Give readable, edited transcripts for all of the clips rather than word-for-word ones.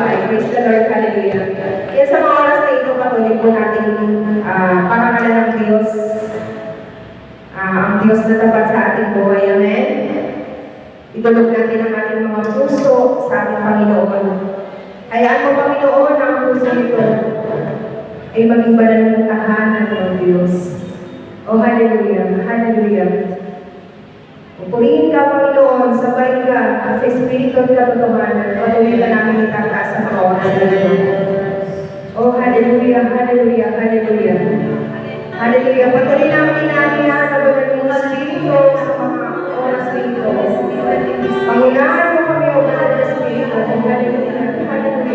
buhay. Praise the Lord, hallelujah. Kaya sa mga oras na ito, patuloy po natin pangalan ng Diyos. Ang Diyos na tapat sa ating buhay. Amen? Itulog natin ang ating mga puso sa ating Panginoon. Hayaan mo, Panginoon, ang puso ito ay maging banal ng tahanan ng Diyos. Oh, hallelujah, hallelujah. Purihin ka, Panginoon, sabay ka sa Espiritu at katotohanan. Patuloy ka namin itataas sa mga oras na ito. Oh, hallelujah, hallelujah, hallelujah. Hallelujah. Patuloy namin inaanihan na banal ng Espiritu sa mga oras na ito. Pangunahan mo kami, O banal ng Espiritu. Oh, hallelujah, hallelujah.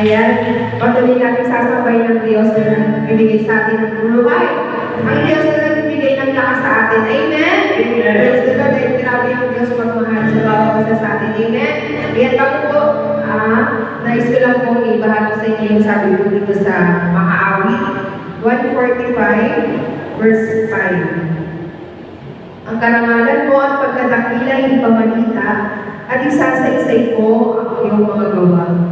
Ayan, patuloy natin sasabay ng Diyos na nagbibigay sa atin ng buhay. Ang Diyos na nagbibigay ng lakas sa atin. Amen? Praise the Lord. Ay grabe ang Diyos magmahal sa bawat isa sa atin. Amen? Ayan, bago po, nais ko lang pong ibahagi sa inyo yung sabi ko dito sa mga awit. 145 verse 5. Ang karangalan mo at pagkadakila'y ipamalita at isa-sa-isay ko ang iyong mga gawa.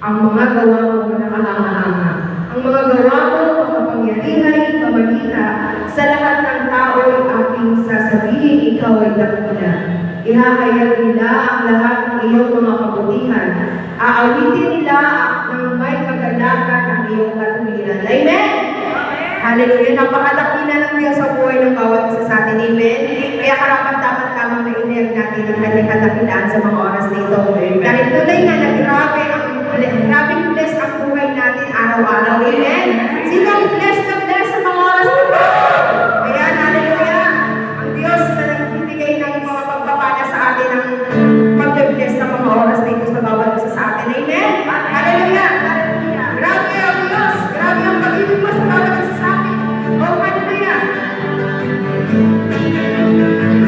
Ang mga gawa mo nakahanga-hanga. Ang mga gawa mo makapangyarihan ipamalita sa lahat ng tao'y aking sasabihin, ikaw ay dakila. Ihahayag nila ang lahat ng iyong mga kabutihan. Aawitin nila ng may kagalakan ang iyong katuwiran. Amen? Hallelujah. Napakadakila ng Diyos sa buhay ng bawat isa sa atin. Amen? Kaya karapat-dapat lamang na inayag natin ang kanyang kadakilaan sa mga oras nito. Dahil tunay nga na grabe bless ang buhay natin araw-araw. Amen? Sino ang bless na bless sa mga oras nito? Ayan, hallelujah. Ang Diyos na nagbibigay ng mga pagpapala sa atin ang pag-bless sa mga oras nito sa bawat isa sa atin. Amen? Hallelujah. Grabe ang Diyos. Grabe ang pag-ibig mo sa bawat isa sa atin. Oh, hallelujah. Amen. Hallelujah.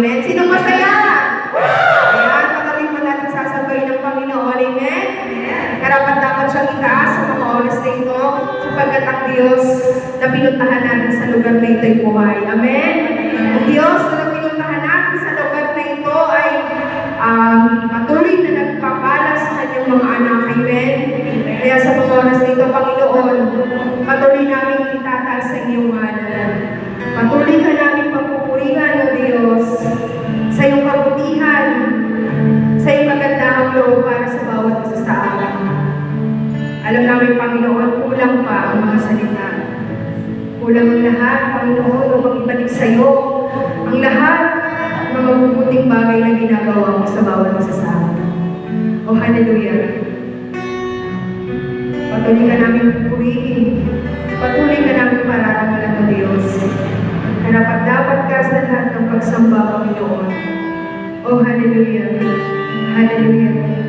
Amen. Sinong masaya? Ayan, magaling mo natin sasabayin ng Panginoon. Amen. Karapat dapat siyang itaas sa mga oras na ito sapagkat ang Diyos na pinuntahan natin sa lugar na ito ay buhay. Amen. Ang Diyos na pinuntahan natin sa lugar na ito ay patuloy na nagpapala sa kanyang mga anak. Amen. Kaya sa mga oras na ito, Panginoon, patuloy namin itataas sa iyong ngalan. Patuloy ka namin pagpupurihan, O Diyos, sa iyong kabutihan, sa iyong magandahang loob para sa bawat isa sa amin. Alam namin, Panginoon, kulang pa ang mga salita. Kulang ang lahat, Panginoon, upang ibalik sa iyo ang lahat ng mabubuting bagay na ginagawa mo sa bawat isa sa amin. O hallelujah! Patuloy ka namin pupurihin. Patuloy ka namin pararangalan, O Diyos. Karapat-dapat ka sa lahat ng pagsamba, Panginoon. O hallelujah! Hallelujah!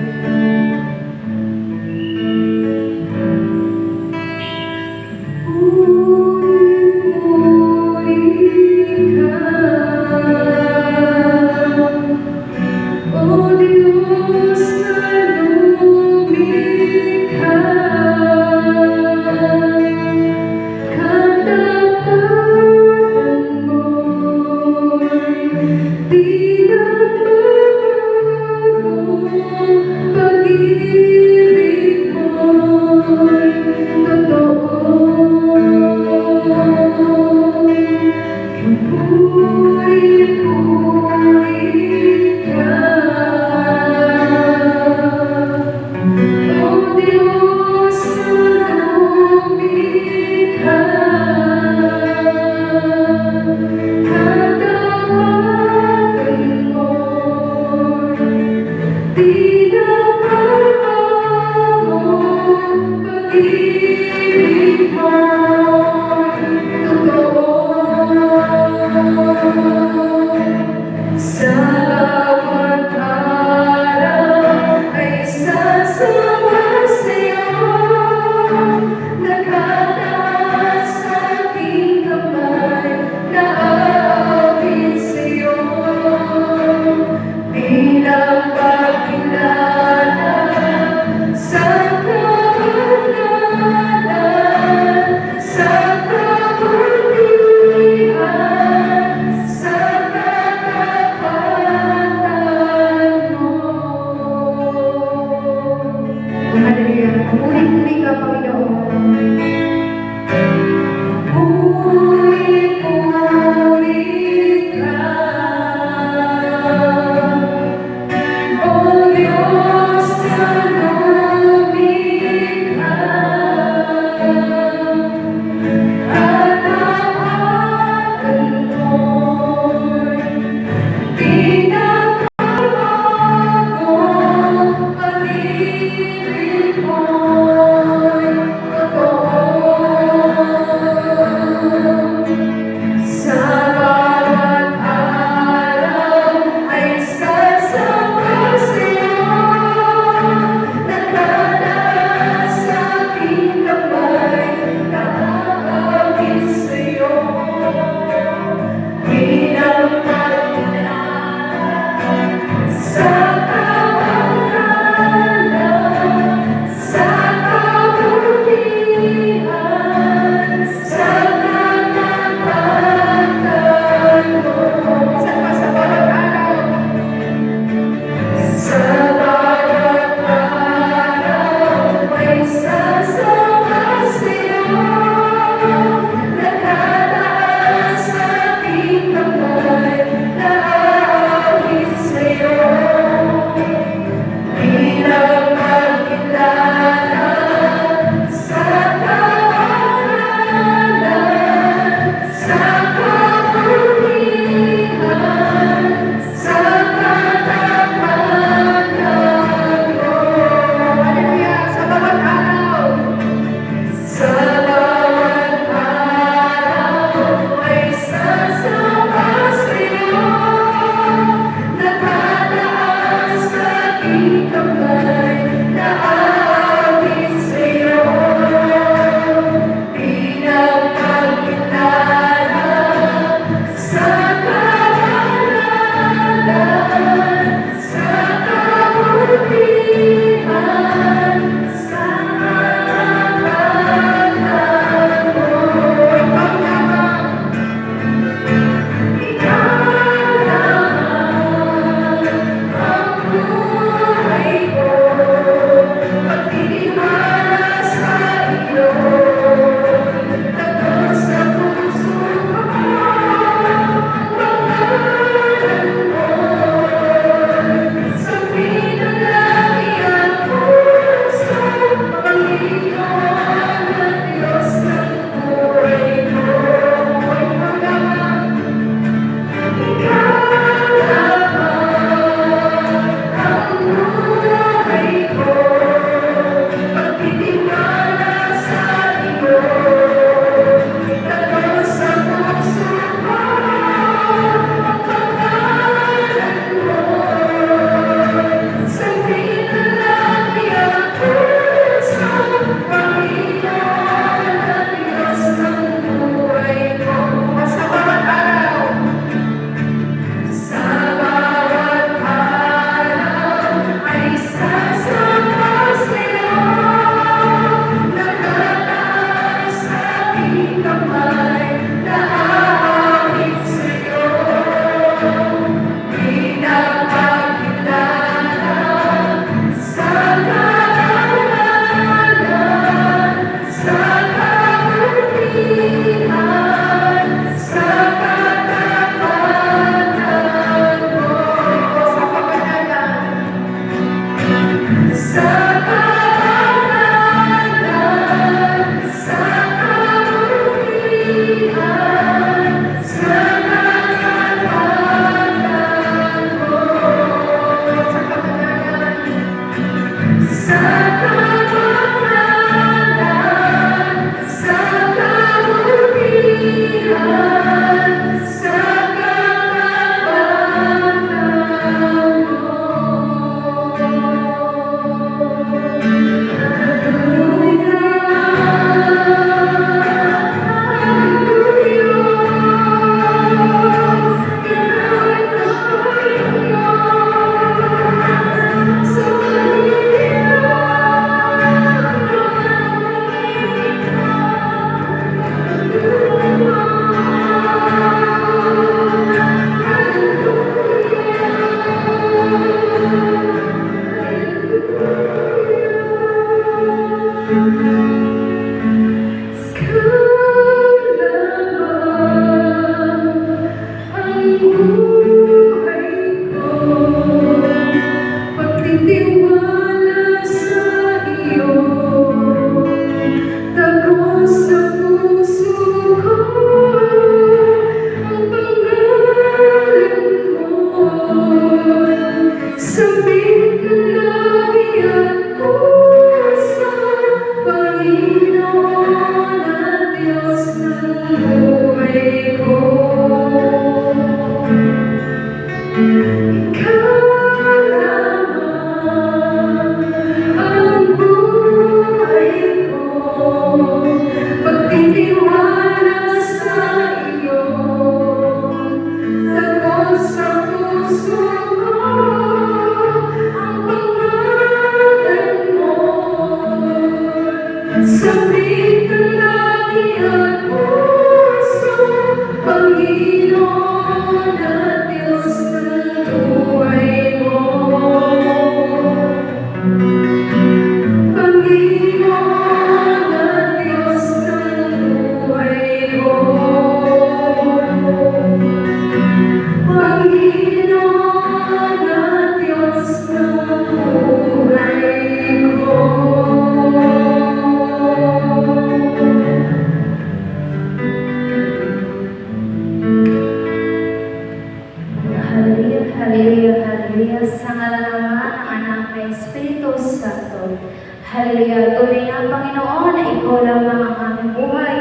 Hallelujah. Tunay nga, Panginoon, na Ikaw lamang ang aming buhay.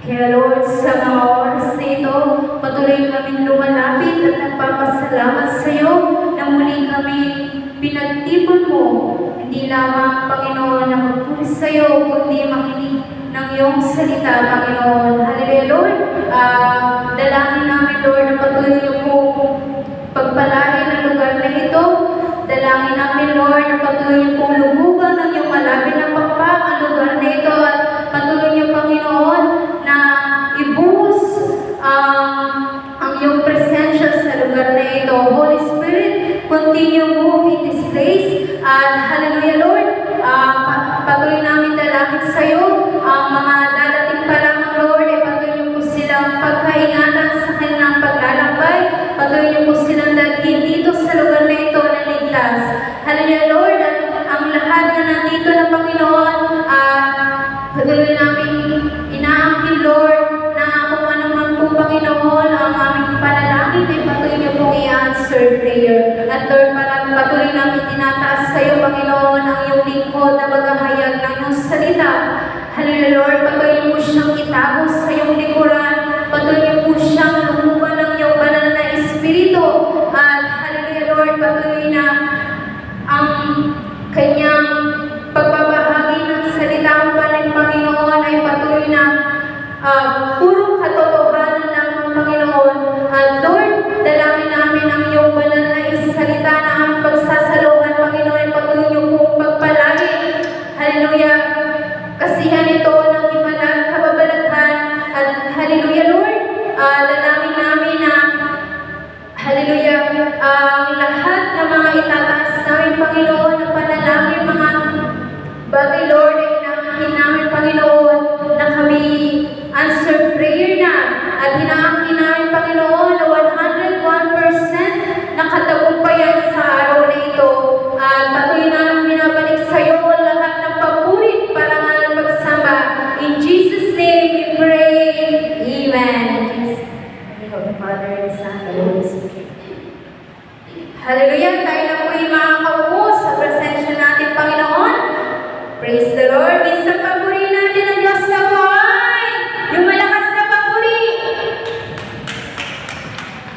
Kaya Lord, sa mga oras na ito, patuloy kaming lumalapit at nagpapasalamat sa iyo na muli kami pinagtipon mo. Hindi lamang, Panginoon, na magpuri sa iyo, kundi makinig ng iyong salita, Panginoon. Hallelujah, Lord. Dalangin namin, Lord, na patuloy niyo po pagpalain ang lugar na ito. Dalangin namin, Lord, na patuloy niyo pong lumugan ng iyong malapit na pakpak ang lugar na ito at patuloy niyo, Panginoon, na ibuhos ang iyong presensya sa lugar na ito. Holy Spirit, continue move in this place. At hallelujah, Lord, patuloy namin dalangin sa iyo ang mga dadating pa lamang, Lord, ay patuloy niyo po silang pagkaingatan sa kanilang paglalakbay. Patuloy niyo po silang dalhin dito sa lugar na ito na ligtas. Hallelujah, Lord, at ang lahat na nandito na, Panginoon, patuloy namin inaangkin, Lord, na kung ano man po, Panginoon, ang aming panalangin ay patuloy niyo pong i-answer prayer. At Lord, patuloy namin tinataas sa iyo, Panginoon, ang iyong lingkod na maghahayag ng iyong salita. Hallelujah, Lord, patuloy niyo po siyang itago sa iyong likuran. Patuloy niyo po siyang lumuban ng iyong banal na Espiritu. At hallelujah, Lord, patuloy na ang kanyang pagbabahagi ng salitang Panginoon ay patuloy na puro katotohanan lamang, Panginoon. At Lord, dalangin namin ang iyong banal na salita na ang pagsasaluhan, Panginoon, ay patuloy niyo pong pagpalain. Hallelujah. Kasihan ito ng ibalang kababalaghan. At hallelujah, Lord, dalangin namin na hallelujah, ang lahat ng mga itataas namin, Panginoon, na panalangin, mga bagay, Lord, ay inaangkin namin, Panginoon, na kami answer prayer na. At inaangkin namin, Panginoon, na 101% na katagumpayan sa araw na ito. At patuloy namin binabalik sa iyo lahat ng papurit, parangal, pagsamba. In Jesus' name we pray. Amen. In the name of the Father, and the Son, and the Holy Spirit. Hallelujah! Tayo na po yung makakaupo sa presensya natin, Panginoon. Praise the Lord! Minsan papuri natin ang Diyos sa buhay! Yung malakas na papuri!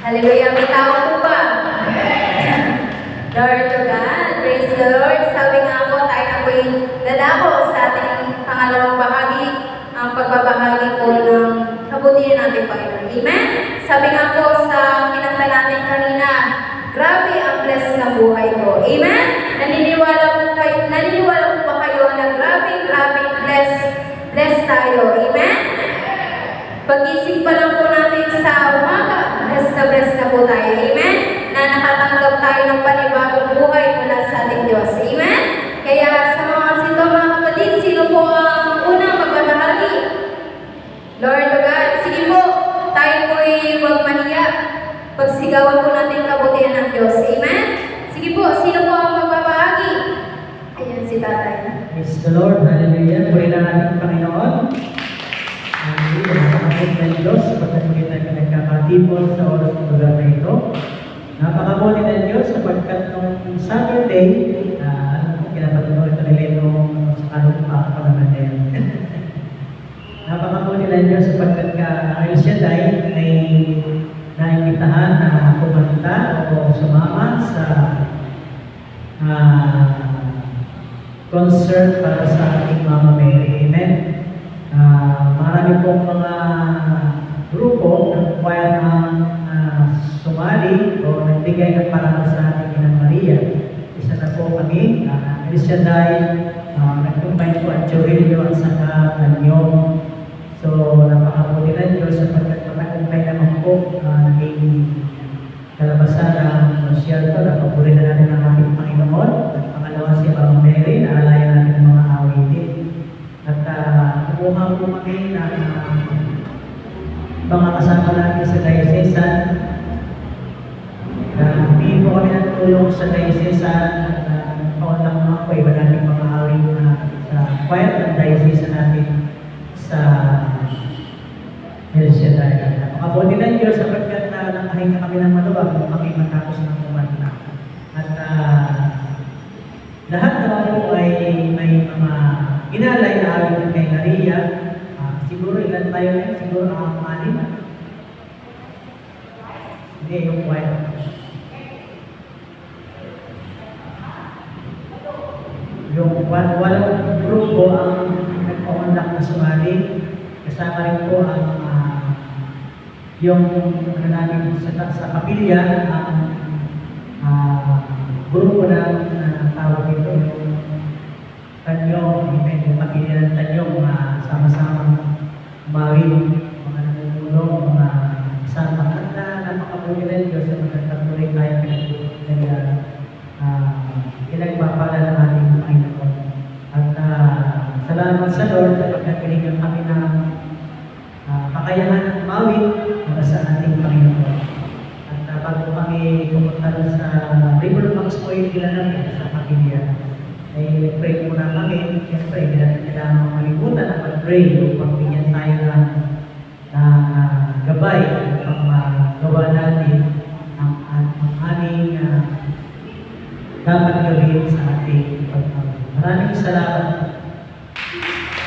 Hallelujah! May tao po ba? Lord to God! Praise the Lord! Sabi nga po, tayo na po yung dadako sa ating pangalawang bahagi, ang pagbabahagi po ng kabutihan natin, Panginoon. Amen? Sabi nga po sa kinanta natin kanina, grabe ang bless na buhay ko. Amen? Naniniwala po ba kayo na grabe bless tayo? Amen? Pag-isip pa lang po natin sa umaga, bless na po tayo. Amen? Na nakatanggap tayo ng panibagong buhay mula sa ating Diyos. Amen? Kaya sa mga sino, mga kapatid, sino po ang Diyos sapagkat muli tayo nagkakatipon sa oras ng lugar na ito. Napakabuti ng Diyos sapagkat nung Saturday, kinapatuloy ito nila nung sa kalupaan pa naman na yun. Napakabuti ng Diyos sapagkat El Shaddai ay naimbitahan na kumanta o sumama sa concert para sa ating Mama Mary. Amen. Marami pong mga grupo ng choir na sumali o nagbigay ng parang sa ating Ina Maria. Isa na po kami, El Shaddai, nagkumpay po at Jovelio at saka Tanyong. So, napakabuti ng Diyos sapagkat matagumpay naman po naging kalabasan ng masyal ko, napapuri na natin ang ating Panginoon. At pangalawa si Mama Mary, naalayan natin ang mga awitin. At kumuha po kami ng mga kasama natin sa diocesan. Hindi po kami natulong sa diocesan at paunang mga po iba natin mga awit sa choir ng diocesan natin sa El Shaddai. Napakabuti ng Diyos sapagkat nakahinga kami ng maluwag kung kami matapos ng kumanta. At lahat naman po ay may mga inalay na awit kay Maria. Siguro ilan tayo na, siguro ang anim. Hindi, yung choir. Yung walang grupo ang nagpakundak na sumali. Kasama rin po ang yung namin sa kapilya, ang grupo na tawag ito, yung Tanyong, yung kapilya ng Tanyong, sama-sama mawin, mga nanunulong, mga kasama. At napakabuti rin Diyos sa mga patuloy tayo pinagpapala ng ating Panginoon. At salamat sa Lord sapagkat binigyan kami ng kakayahan ng mawin para sa ating Panginoon. At bago kami pumunta sa River Max Point, namin sa kapilya, ay pray muna kami. Siyempre, hindi natin kailangan malimutan na mag-pray upang bigyan tayo ng gabay upang magawa natin ang aming dapat gawin sa ating pagkakas. Maraming salamat.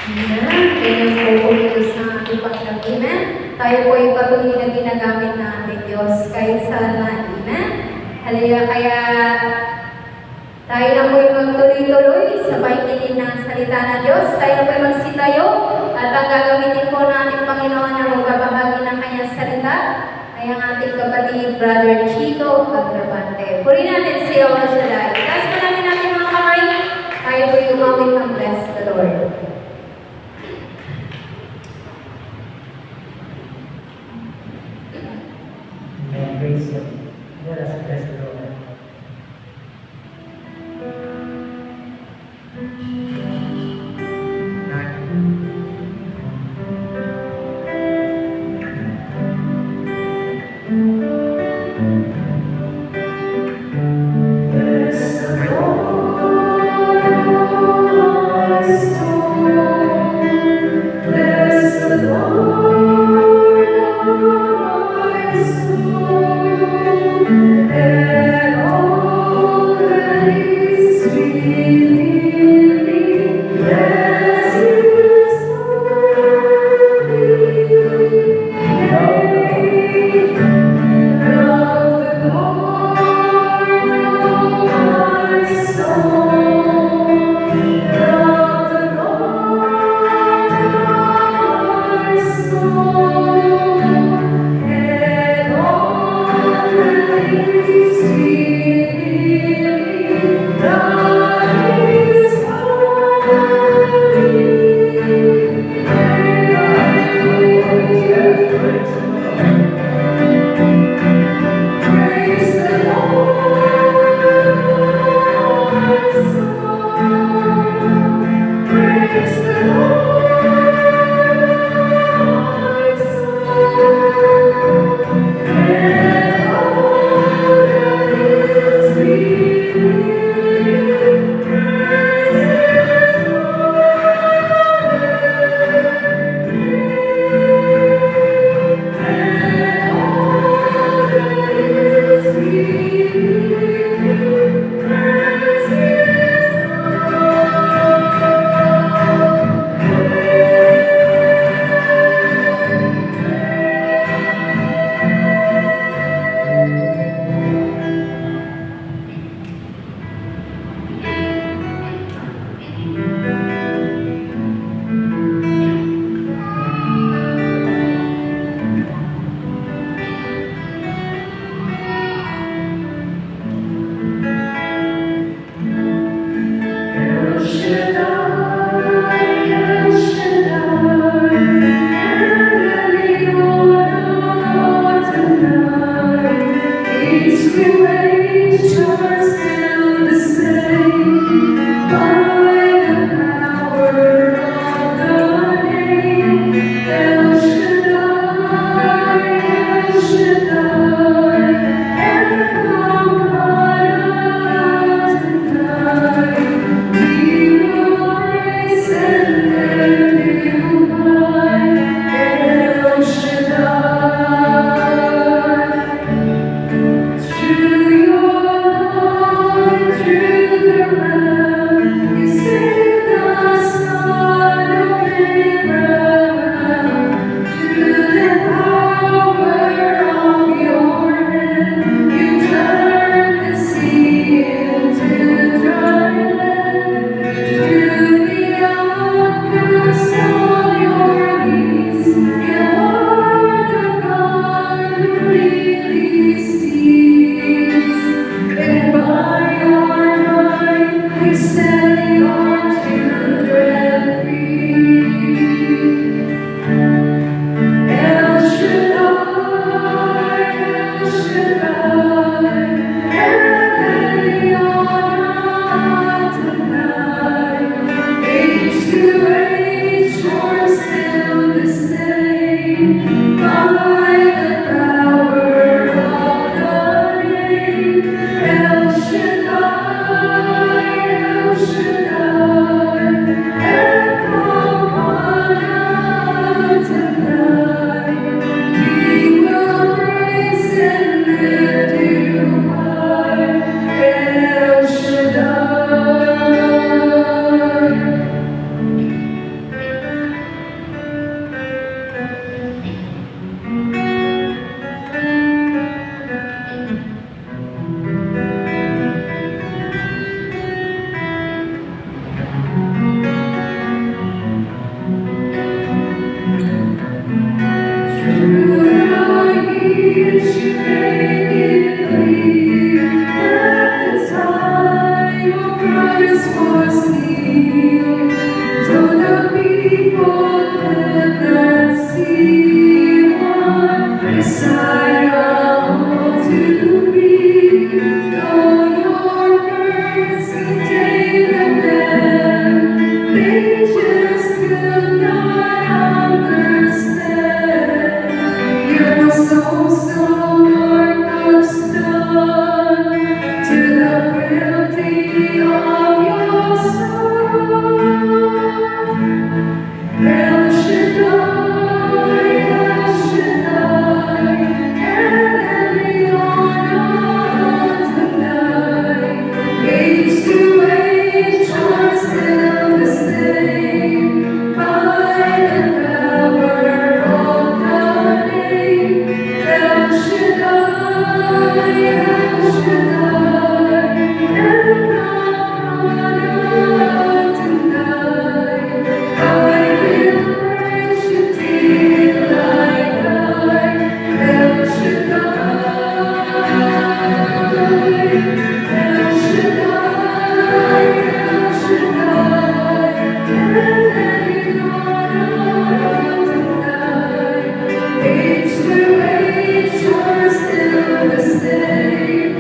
Amen. Ganyan po ito sa ating pagkakinan. Tayo po ay patuloy na ginagamit na ating Diyos kahit saan na. Amen. Halaya, kaya tayo na po ay magtuloy-tuloy sa paikinin ng salita ng Diyos. Tayo na po ay magsitayo at ang gagamitin po ng ating Panginoon na magbabahagi ng kanyang salita ay ang ating kapatid, Brother Chito Agrabante. Puri natin si El Shaddai. Taas pa natin natin mga kamay. Tayo po ay umawit ng bless the Lord. Praise Him. Let us bless the Lord. El Shaddai, El Shaddai, El Elyon tonight. Age to age are still the same. By the power of the name, El Shaddai, El Shaddai, El tonight. I will praise you till I die. El Shaddai, El Shaddai, El Shaddai, El tonight. Age to age are still the same.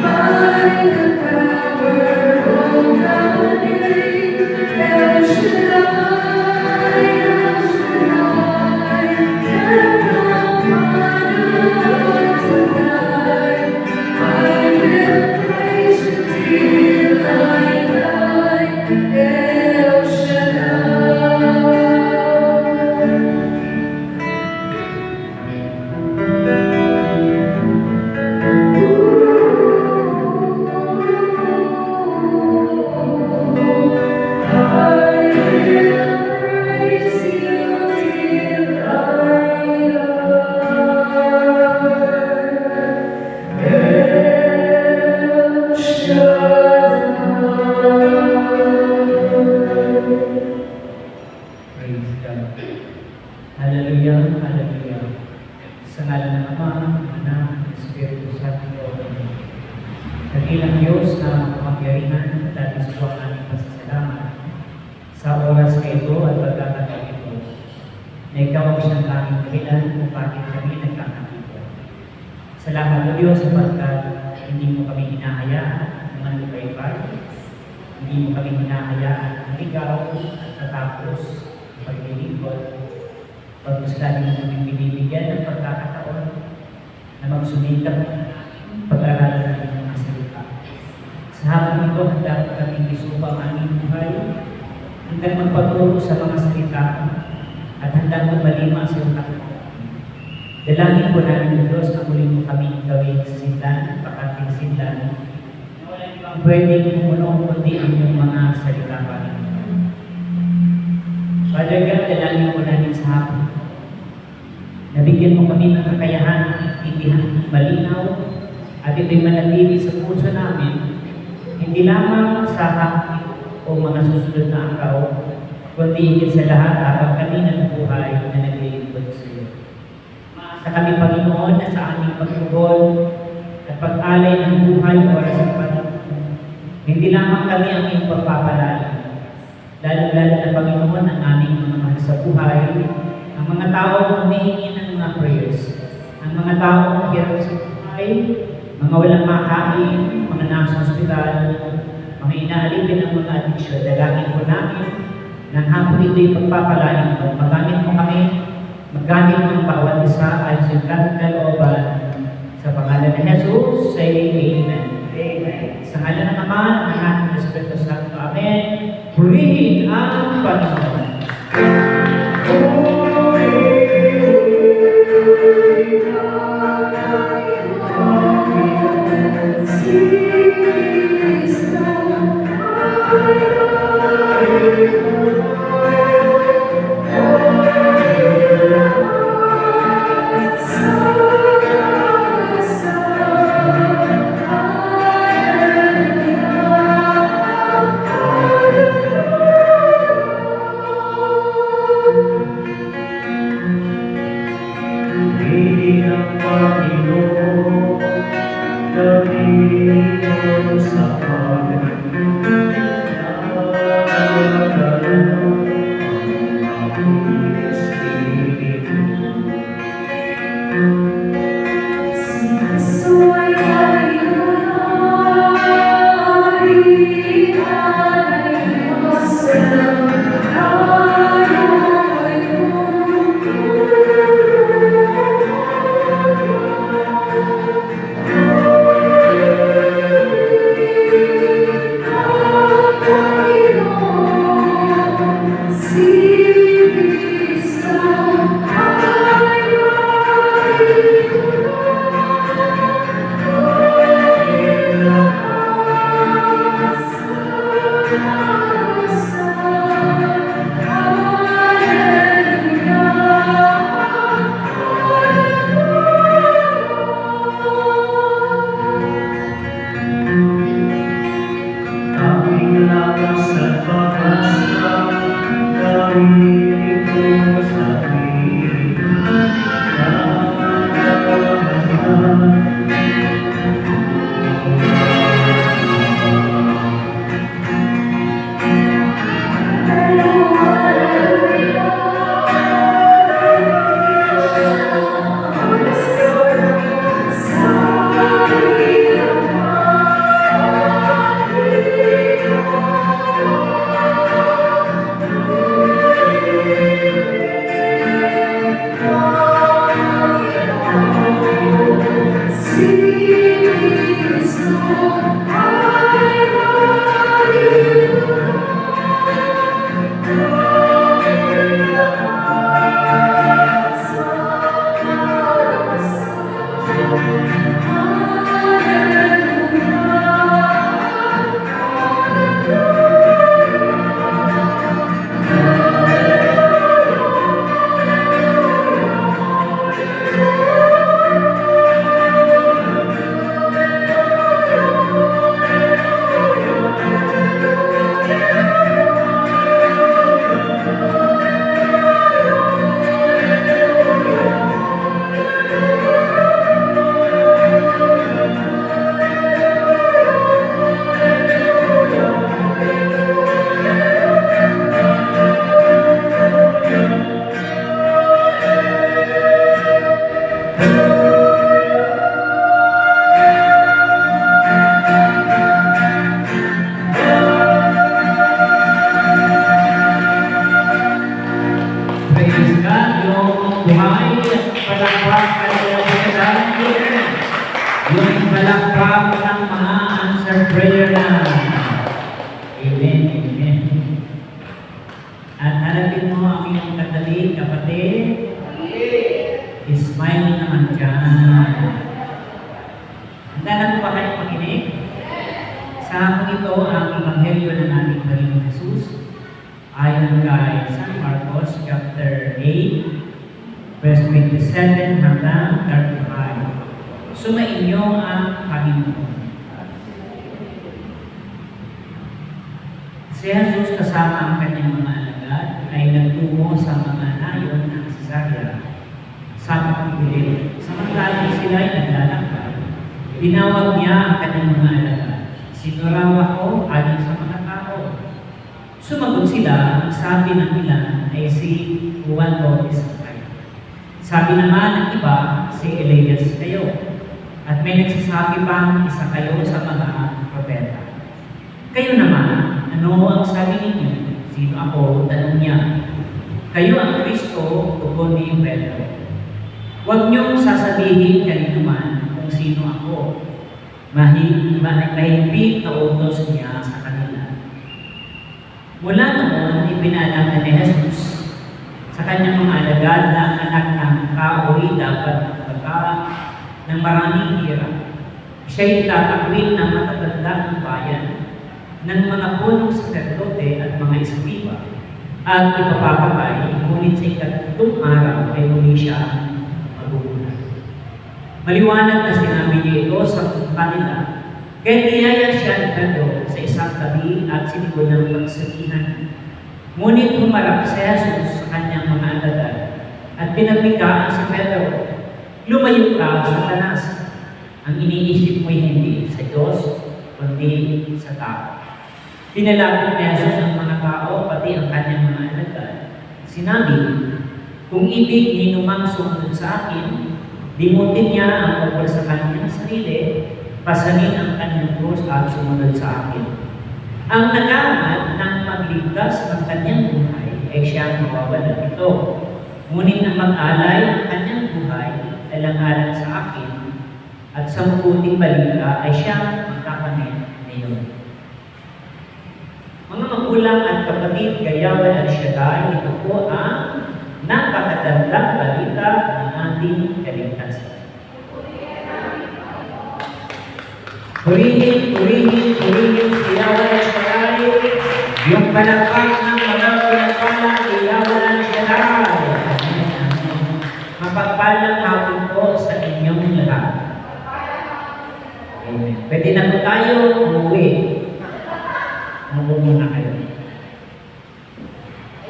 By the power of the name, El Shaddai, El Shaddai, tonight. I will praise you till I die. El Shaddai. Praise God. Hallelujah, hallelujah. Sa ngalan ng Ama, ng Anak, ng Espiritu Santo. Dakilang Diyos na makapangyarihan, labis po ang aming pasasalamat sa oras na ito at pagkakataon ito na ikaw ang siyang aming dahilan kung bakit kami nagkakakito. Salamat o Diyos sapagkat hindi mo kami hinahayaan ng manlupay-pay. Hindi mo kami hinahayaan ng ikaw at natapos paglilingkod. Pagkos lagi mo kami binibigyan ng pagkakataon na magsumikap pag-aralan ng mga salita. Sa hapon ito, handa po kaming isupa ang aming buhay, hanggang magpaturo sa mga salita at handa po malima sa iyong takot. Dalangin po namin Diyos na muli mo kami gawin sa sindan, pakating sindan, na walang ibang pwedeng kumunong kundi ang iyong mga salita pa. Father God, dalangin po namin sa hapon. Nabigyan mo kami ng kakayahan, intindihan, malinaw, at ito'y manatili sa puso namin, hindi lamang sa hapon o mga susunod na araw, kundi higit sa lahat habang kami nabubuhay na naglilingkod sa iyo. Sa kami, Panginoon, na sa aming pagtugol at pag-alay ng buhay oras at panahon, hindi lamang kami ang iyong pagpapalain, lalo-lalo na Panginoon ang aming mga mahal sa buhay, ang mga taong humihingi ng mga prayers, ang mga taong hirap sa buhay, mga walang makain, mga nasa hospital, mga inaalipin ng mga addiction. Dalangin po namin ng hapon ito'y pagpapalain mo. Magamit mo kami, magamit mo ang bawat isa ay sa kalooban. Sa pangalan ng Jesus, say Amen. Amen. Sa ngalan ng Ama, ng Anak, ng Espiritu Santo. Amen. Purihin ang Panginoon. Sorry. Praise God, yung buhay at palakpakan nila sa Amen. Yung palakpak ng mga answered prayer na. Amen, amen. At harapin mo ang iyong katabi, kapatid. Smile naman dyan. Handa na po ba kayo makinig? Sa hapon ito, ang Ebanghelyo ng ating Panginoon Jesus ayon kay San Marcos chapter 8 verse 27 hanggang 35. Sumainyo ang Panginoon. Si Jesus kasama ang kanyang mga alagad ay nagtungo sa mga nayon ng Cesarea sa pagpilit. Samantalang sila ay naglalakad, tinawag niya ang kanyang mga alagad. Sino raw ako ayon sa mga tao? Sumagot sila, ang sabi ng ilan ay si Juan Bautista. Sabi naman ng iba, si Elias kayo. At may nagsasabi pang isa kayo sa mga propeta. Kayo naman, ano ang sabi ninyo? Sino ako? Tanong niya. Kayo ang Kristo, tugon ni Pedro. Huwag niyong sasabihin kanino man kung sino ako. Mahigpit na utos niya sa kanila. Mula noon, ipinalaman ni Jesus sa kanyang mga alagad na ang anak ng kaoy dapat magpaka ng maraming hirap. Siya'y tatakwin ng matatanda ng bayan ng mga punong sacerdote at mga eskriba at ipapapatay, ngunit sa ikatlong araw ay muli siya magugulat. Maliwanag na sinabi niya ito sa kanila, kaya niyaya siya ni Pedro sa isang tabi at sinigo ng pagsabihan. Ngunit humarap si Jesus sa kanyang mga alagad at pinagbikaan si Pedro, lumayo ka, Satanas. Ang iniisip mo'y hindi sa Diyos, kundi sa tao. Pinalapit ni Jesus ang mga tao, pati ang kanyang mga alagad. Sinabi, kung ibig ni numang sumunod sa akin, limutin niya ang pagpal sa kanyang sarili, pasanin ang kanyang krus at sumunod sa akin. Ang nagamat ng magligtas ng kanyang buhay ay siyang mawawalan ito. Ngunit ang mag-alay ang kanyang buhay alang-alang sa akin at sa mabuting balita ay siyang magkakamit ngayon. Mga magulang at kapatid, Gayawan at Shaddai, ito po ang napakagandang balita ng ating kaligtasan. Purihin, purihin, purihin, Gayawan at Shaddai, yung palakpak ng mga pinagpalang Gayawan at Shaddai. Mapagpalang hapon po sa inyong lahat. Amen. Pwede na po tayo umuwi. Muna kayo.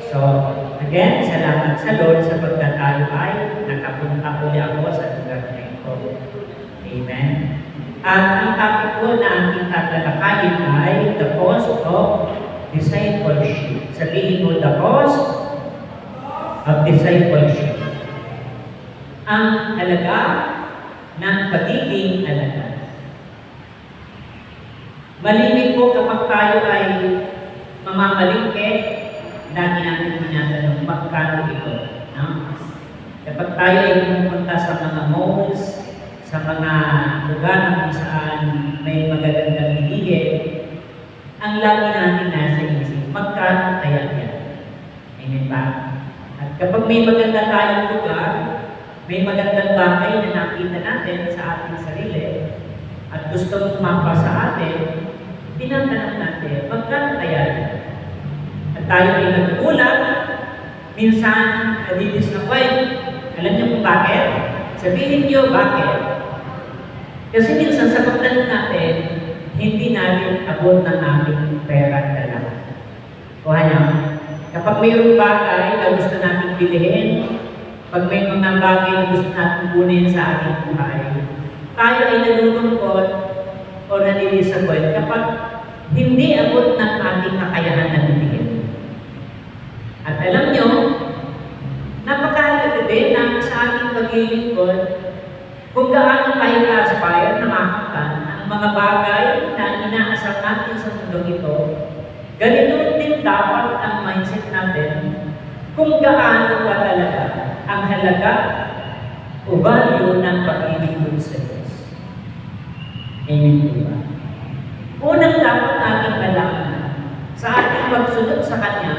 So, again, salamat sa Lord sapagkat tayo ay nakapunta uli ako sa lugar na ito. Amen. At ang topic po na ating tatalakayin ay the cost of discipleship. Sabihin mo, the cost of discipleship. Ang halaga ng pagiging halaga. Malimit po kapag tayo ay mamamalingke, lagi natin tinatanong magkano ito. No? Kapag tayo ay pumunta sa mga malls, sa mga lugar na kung saan may magagandang bilihin, ang lagi natin nasa isip, magkano kaya yan? Amen ba? At kapag may maganda tayong lugar, may magandang bagay na nakita natin sa ating sarili, at gusto mapa sa atin, tinatanong natin, magkano kaya yan? At tayo ay nagugulat, minsan nadidisappoint. Alam niyo kung bakit? Sabihin niyo bakit? Kasi minsan sa pagtanong natin, hindi natin abot ng aming pera talaga. Kuha niyo, kapag mayroong bagay na gusto natin bilhin, pag may mga bagay na gusto natin kunin sa ating buhay, tayo ay nalulungkot o nadidisappoint kapag hindi abot ng ating kakayahan na bibigyan. At alam nyo, napakahalaga din na sa ating paglilingkod kung gaano tayo ka-aspire na makaktan ang mga bagay na inaasam natin sa mundo ito. Ganito din dapat ang mindset natin kung gaano pa talaga ang halaga o value ng paglilingkod sa Diyos. Amen po ba? Unang dapat natin malaman sa ating pagsunod sa Kanya,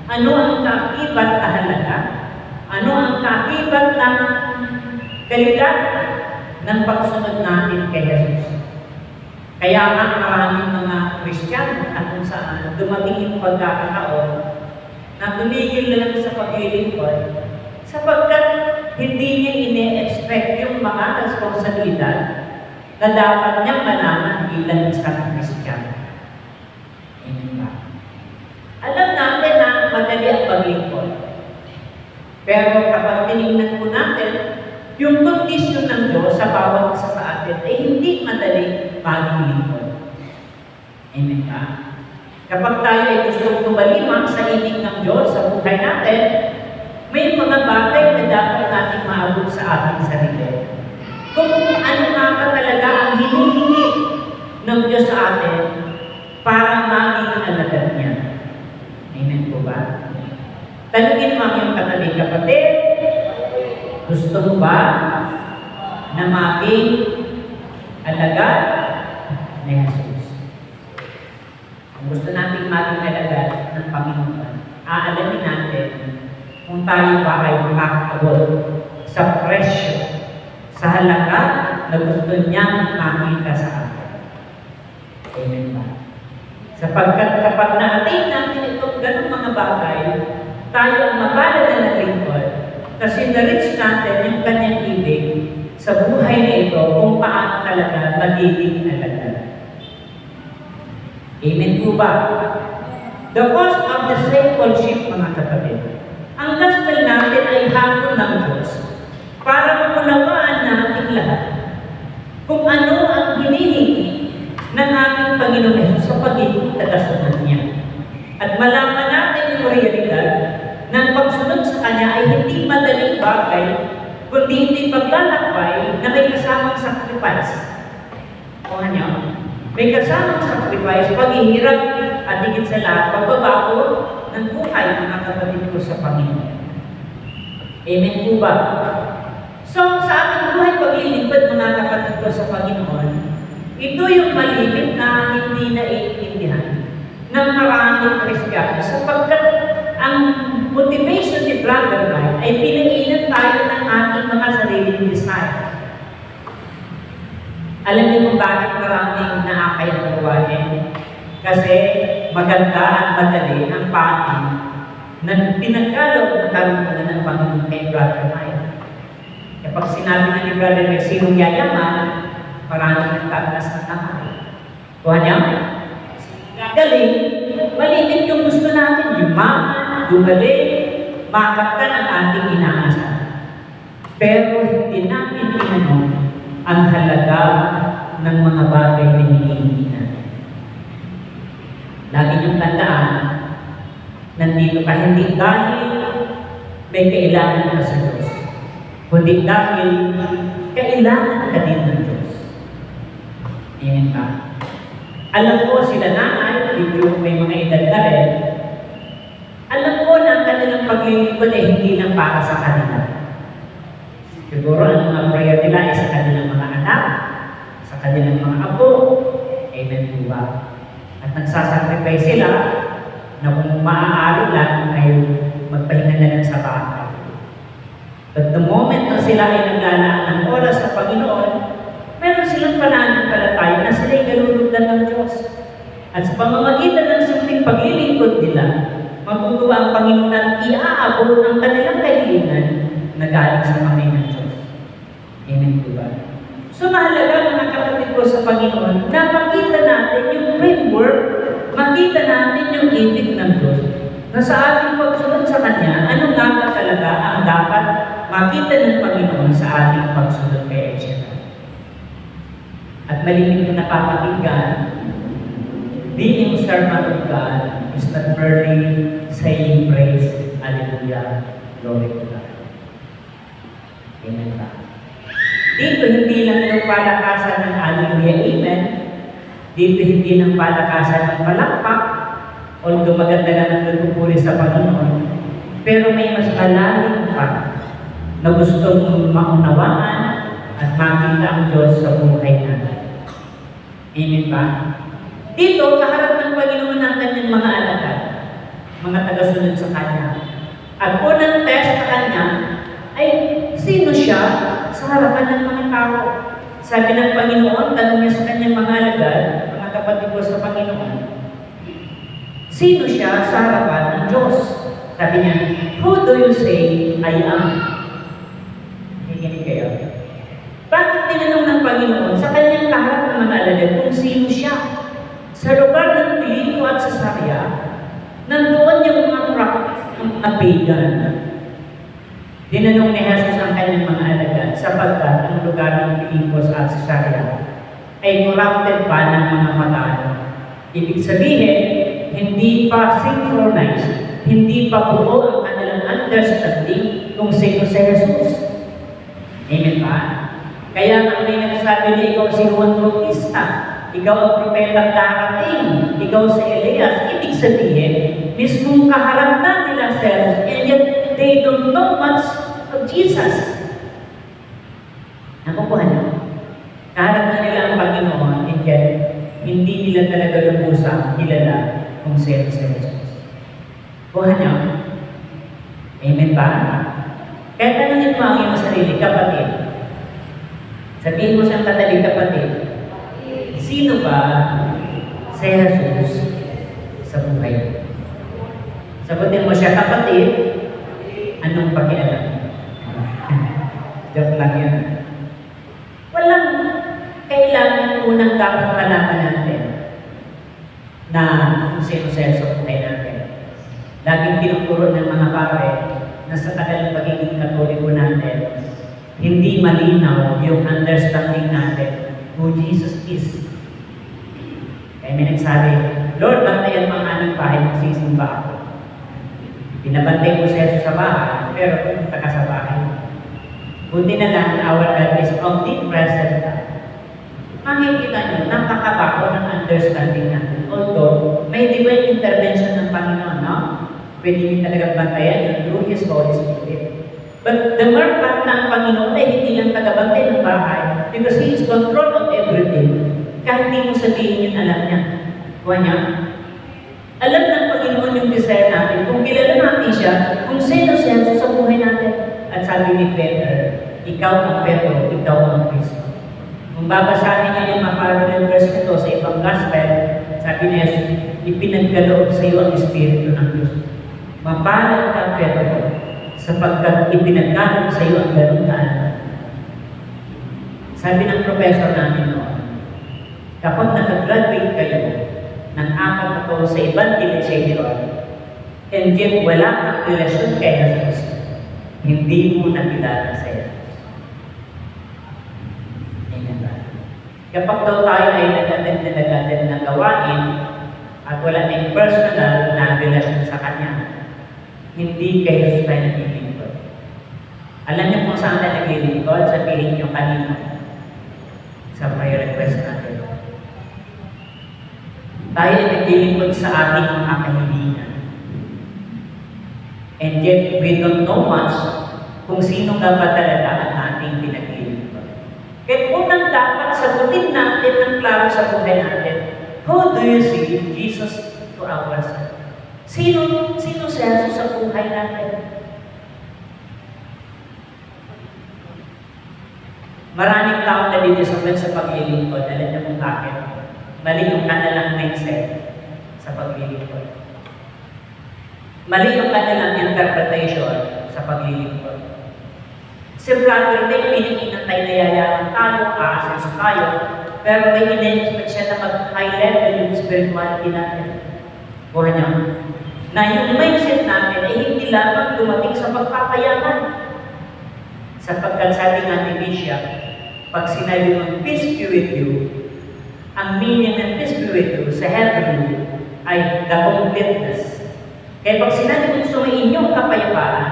ano ang kaakibat na halaga, ano ang kaakibat ng kalidad ng pagsunod natin kay Jesus. Kaya nga maraming mga Kristiyano at kung saan dumating yung pagkakataon na tumigil na lang sa paglilingkod sapagkat hindi niya ine-expect yung mga responsibilidad na dapat niyang malaman bilang isang Kristiyano. Amen ba? Alam natin na madali ang paglingkod. Pero kapag tinignan po natin, yung kondisyon ng Diyos sa bawat isa sa atin ay hindi madali maglingkod. Amen ba? Kapag tayo ay gustong tumalima sa ibig ng Diyos sa buhay natin, may mga bagay na dapat natin maabot sa ating sarili. Kung ano nga ba talaga ang hinihingi ng Diyos sa atin para maging alagad niya. Amen po ba? Tanungin mo ang iyong katabi, kapatid, gusto mo ba na maging alagad ni Jesus? Kung gusto natin maging alagad ng Panginoon, aalamin natin kung tayo ba ay makakabot sa presyo, sa halaga na gusto niyang makita sa atin. Amen ba? Sapagkat kapag na-attain natin itong ganong mga bagay, tayo ang mapalad na naglingkod kasi na-reach natin yung kanyang ibig sa buhay na ito kung paano talaga magiging alagad. Amen po ba? The cost of discipleship, mga kapatid. Ang gospel natin ay hamon ng Diyos para maunawaan natin lahat kung ano ang hinihingi ng ating Panginoon Hesus sa pagiging tagasunod niya. At malaman natin yung realidad ng pagsunod sa Kanya ay hindi madaling bagay, kundi hindi paglalakbay na may kasamang sacrifice. Kung ano? May kasamang sacrifice, paghihirap at higit sa lahat, pagbabago ng buhay ng kapatid ko sa Panginoon. Amen po ba? So, sa ating buhay paglilingkod mga kapatid ko sa Panginoon, ito yung malimit na hindi naiintindihan ng maraming Kristiyano sapagkat ang motivation ni Brother Mike ay pinainan tayo ng ating mga sariling desire. Alam niyo kung bakit maraming naakay ang gawain? Kasi maganda at madali ang panin na pinagkaloob na karunungan ng Panginoon kay Brother Mike. Kapag sinabi na ni Brother Mike, sinong yayaman, maraming nagtataas ng kamay. Kuha niya? Gagaling, malimit yung gusto natin, yumaman, gumaling, makaktan ang ating inaasa. Pero hindi natin tinanong ang halaga ng mga bagay na hinihingi natin. Lagi niyong tandaan, nandito ka hindi dahil may kailangan ka sa Diyos, kundi dahil kailangan ka din ng Diyos. Amen ba? Alam ko sila nanay, medyo may mga edad na rin, alam ko na ang kanilang paglilingkod ay hindi lang para sa kanila. Siguro ang mga prayer nila ay sa kanilang mga anak, sa kanilang mga apo. Amen po ba? At nagsasacrifice sila na kung maaari lang ay magpahinga na lang sa bahay. But the moment na sila ay naglalaan ng oras sa Panginoon, meron silang pananampalataya na sila'y nalulugdan ng Diyos. At sa pamamagitan ng simpleng paglilingkod nila, magtutuwa ang Panginoon at iaabot ang kanilang kahilingan na galing sa kamay ng Diyos. Amen po ba? So mahalaga mga kapatid ko sa Panginoon na makita natin yung framework, makita natin yung ibig ng Diyos na sa ating pagsunod sa Kanya, ano nga ba talaga ang dapat makita ng Panginoon sa ating pagsunod kay Echera. At malimit na napapakinggan, being servant of God is not merely saying praise, hallelujah, glory to God. Amen ba? Dito hindi lang yung palakasan ng hallelujah, amen. Dito hindi lang palakasan ng palakpak, although maganda na nagtutupuli sa Panginoon. Pero may mas malalim pa na gustong maunawaan at makita ang Diyos sa buhay natin. Amen ba? Dito, kaharap ng Panginoon ng kanyang mga alagad, mga tagasunod sa Kanya. At unang test sa Kanya ay sino siya sa harapan ng mga tao. Sabi ng Panginoon, tanong niya sa kanyang mga alagad, mga kapatid ko sa Panginoon, sino siya sa harapan ng Diyos? Sabi niya, who do you say I am? Nakikinig kayo. Bakit tinanong ng Panginoon sa kanyang kaharap ng mga alagad kung sino siya? Sa lugar ng Filipo at Cesarea, nandoon yung mga practice ng mga pagan. Tinanong ni Jesus ang kanyang mga alagad sapagkat ang lugar ng Filipo at Cesarea ay corrupted pa ng mga pagano. Ibig sabihin, hindi pa synchronized, hindi pa buo ang kanilang understanding kung sino si Jesus. Amen ba? Kaya ang may nagsabi na ikaw si Juan Bautista, ikaw ang propetang darating, ikaw si Elias, ibig sabihin, mismong kaharap na nila si Jesus, and yet they don't know much of Jesus. Nakukuha niyo? Kaharap na nila ang Panginoon, and yet, hindi nila talaga lubusang kilala kung sino si Jesus. Kuha niyo? Amen ba? Kaya tanongin mo ang iyong sarili, kapatid. Sabihin mo siyang katabi, kapatid, sino ba si Jesus sa buhay? Sagutin mo siya, kapatid, anong pakialam? Joke lang yan. Walang kailangan unang dapat malaman natin na kung sino sa buhay natin. Laging tinuturo ng mga pare na sa tagal ng pagiging katoliko natin, hindi malinaw yung understanding natin who Jesus is. Kaya may nagsabi, Lord, bantayan mga anong bahay, magsisimba ako. Pinabantay ko sa Jesus sa bahay, pero pumunta ka sa bahay. Buti na lang, our God is omnipresent. Makikita nyo, napakabago ng understanding natin. Although, may divine intervention ng Panginoon, no? Pwede nyo talagang bantayan yun through His Holy Spirit. But the mere fact na ang Panginoon ay hindi lang tagabantay ng bahay because He is control of everything. Kahit hindi mo sabihin yun, alam niya. Kuha niya. Alam ng Panginoon yung desire natin. Kung kilala natin siya, kung sino siya sa buhay natin. At sabi ni Peter, ikaw ang Pedro, ikaw ang Kristo. Kung babasahin niya yung mga verse nito sa ibang gospel, sabi niya, ipinagkaloob sa iyo ang Espiritu ng Diyos. Mapalad ka, Pedro, sapagkat ipinagkaloob sa iyo ang ganung daan. Sabi ng professor namin noon, kapag nakagraduate kayo ng 4 na taon sa evangelization, and yet wala kang relasyon kay Jesus, hindi mo nakilala sa Jesus. Amen ba? Kapag daw tayo ay nag-attend na gawain at wala tayong personal na relasyon sa Kanya, hindi kay Jesus tayo naglilingkod. Alam niyo kung saan tayo naglilingkod? Sabihin niyo kanina sa prayer request natin. Tayo ay naglilingkod sa ating mga kahilingan. And yet, we don't know much kung sino nga ba talaga ang ating pinaglilingkod. Kaya unang dapat sagutin natin ng klaro sa buhay natin, who do you see Jesus to ourselves? Sino si Jesus sa buhay natin? Maraming tao na didisappoint sa paglilingkod. Alam niyo kung bakit? Mali yung kanilang mindset sa paglilingkod. Mali yung kanilang interpretation sa paglilingkod. Si brother Nick, pinikinantay na yayaman tayo, aasenso tayo, pero may in-expect siya na mag-high level yung spirituality natin. Buha niya. Na yung mindset natin ay hindi lamang dumating sa pagpapayaman. Sapagkat sabi nga ni Bishop, pag sinabi mong peace be with you, ang meaning ng peace be with you sa Hebrew ay the completeness. Kaya pag sinabi mong sumayin yung kapayapaan,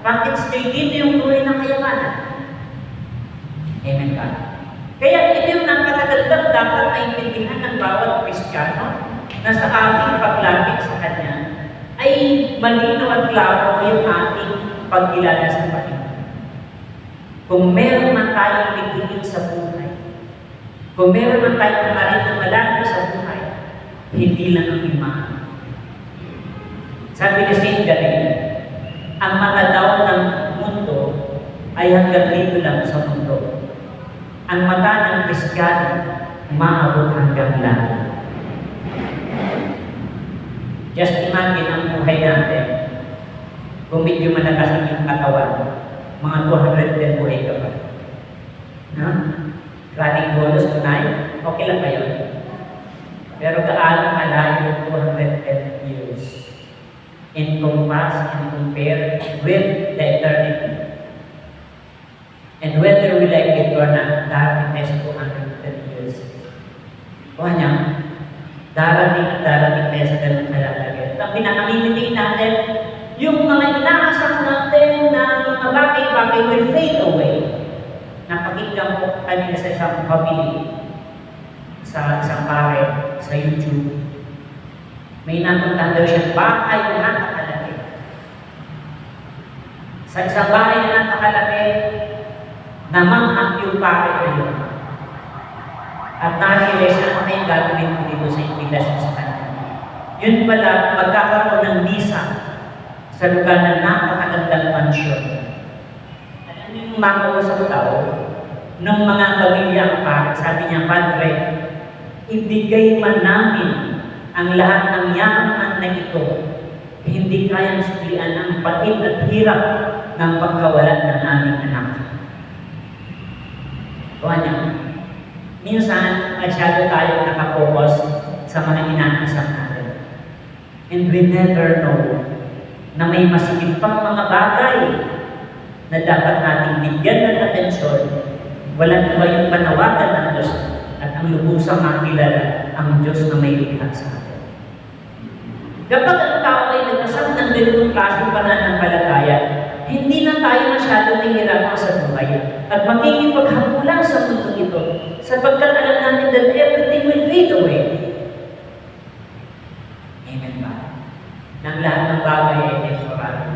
bakit straight dito yung tuloy ng kayamanan? Amen ka? Kaya ito yung napakagandang dapat na intindihan ng bawat Kristiyano na sa ating paglapit sa Kanya ay ay malinaw at klaro yung ating pagkilala sa Panginoon. Kung meron man tayong pigilin sa buhay, kung meron man tayong marin na malalim sa buhay, hindi lang ang imahan. Sabi ni St. Galil, ang mga daw ng mundo ay hanggang dito lang sa mundo. Ang mata ng Kristiyano, maabot hanggang langit. Just imagine ang buhay natin. Kung medyo malakas ang iyong katawan, mga 210 buhay ka pa. No? Running bonus tonight, okay lang kayo. Pero gaano malayo 210 years in contrast and compare with the eternity. And whether we like it or not, darating tayo sa 210 years. Kuha niya, darating at darating tayo sa ganun kalalagyan. At ang pinakamimitin natin, yung mga inaasam natin na mga bagay-bagay will fade away. Napakinggan ko kanina sa isang family, sa isang pare, sa YouTube. May napuntahan daw siyang bahay na nakakalaki. Sa isang bahay na nakakalaki, namanghang yung pare na yun. At narealize na ano yung gagawin ko dito sa invitation sa kanya. Yun pala, magkakaroon ng misa sa lugar ng napakagandang mansyon. Alam niyo yung makausap tao, ng mga pamilya ang pare, sabi niya, Padre, ibigay man namin ang lahat ng yaman na ito, hindi kayang suklian ang pait at hirap ng pagkawalan ng aming anak. Kuha niya, minsan, masyado tayo nakapokus sa mga inaasam natin. And we never know na may masigit pang mga bagay na dapat nating bigyan ng atensyon. Walang iba yung panawagan ng Diyos at ang lubusang makilala ang Diyos na may likha sa atin. Kapag ang tao ay nagkasam ng ganitong klaseng pananampalataya, hindi na tayo masyado nahihirapan sa buhay at makikipaghapulan sa mundo ito sapagkat alam natin that everything will fade away. Amen ba? Nang lahat ng bagay ay temporary.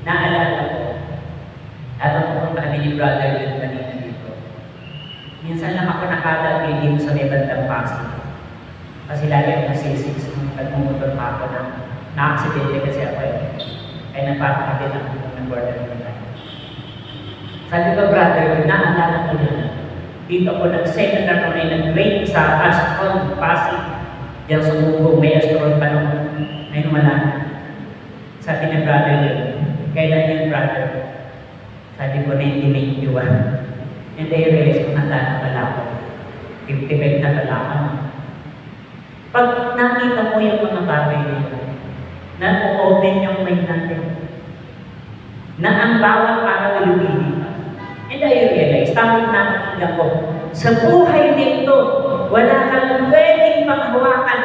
Naalala ko, habang pumunta kami ni Brother Will kanina dito, minsan lang ako nakadagay dito sa may bandang Pasig. Kasi lagi ako nasisix nung nagmumotor pa ako na na-aksidente kasi ako ay nagpapakabit ako ng border nila. Sabi ko, Brother, naalala ko na dito ako nag-seminar na nag-break sa Astron, Pasig. Diyan sa Mugo, may Astron pa nung ngayon wala na. Sabi ni Brother yun, kailan yun, Brother? Sabi ko, 1991. And I realized ko, handa na pala ako. 55 na pala ako. Pag nakita mo yung mga bagay nito, na-open yung mind natin, na ang bawat araw ilubili. And I realized, tamang nakakita ko, sa buhay nito, wala kang pwedeng panghawakan.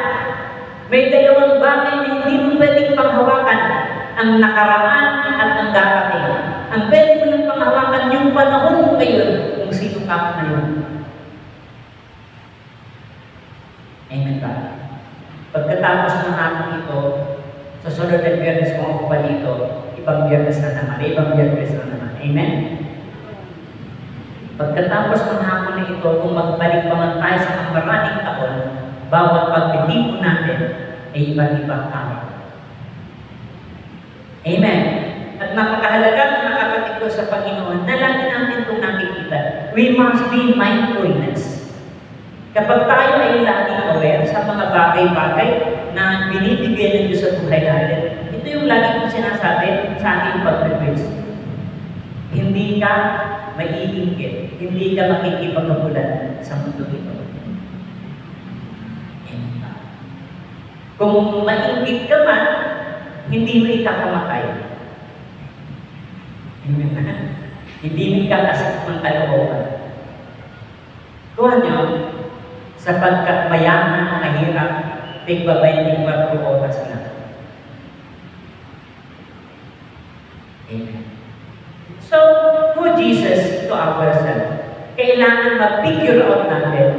May dalawang bagay na hindi mo pwedeng panghawakan, ang nakaraan at ang darating. Ang pwede mo lang panghawakan yung panahon mo ngayon, kung sino ka ngayon. Amen ba? Pagkatapos ng hapon ito, sa sunod na biyernes kung ako pa dito, ibang biyernes na naman, ibang biyernes na naman. Amen? Pagkatapos ng hapon na ito, kung magbalik pa man tayo sa maraming taon, bawat pagtitipon natin ay iba't-ibang tao. Amen? At napakahalaga ng mga kapatid ko sa Panginoon na lagi natin itong nakikita. We must be mindfulness. Kapag tayo ay laging aware sa mga bagay-bagay na binibigay ng Diyos sa buhay natin, ito yung lagi kong sinasabi sa ating pag-preach. Hindi ka maiingit, hindi ka makikipaghabulan sa mundo ito. Kung maingit ka man, hindi mo ikakamatay. Hindi mo ikakasik ng kalooban. Kuha niyo, sapagkat mayaman, mahirap, tigbabayin, oras na. Amen. So, who Jesus to ourselves? Kailangan mag-figure out natin,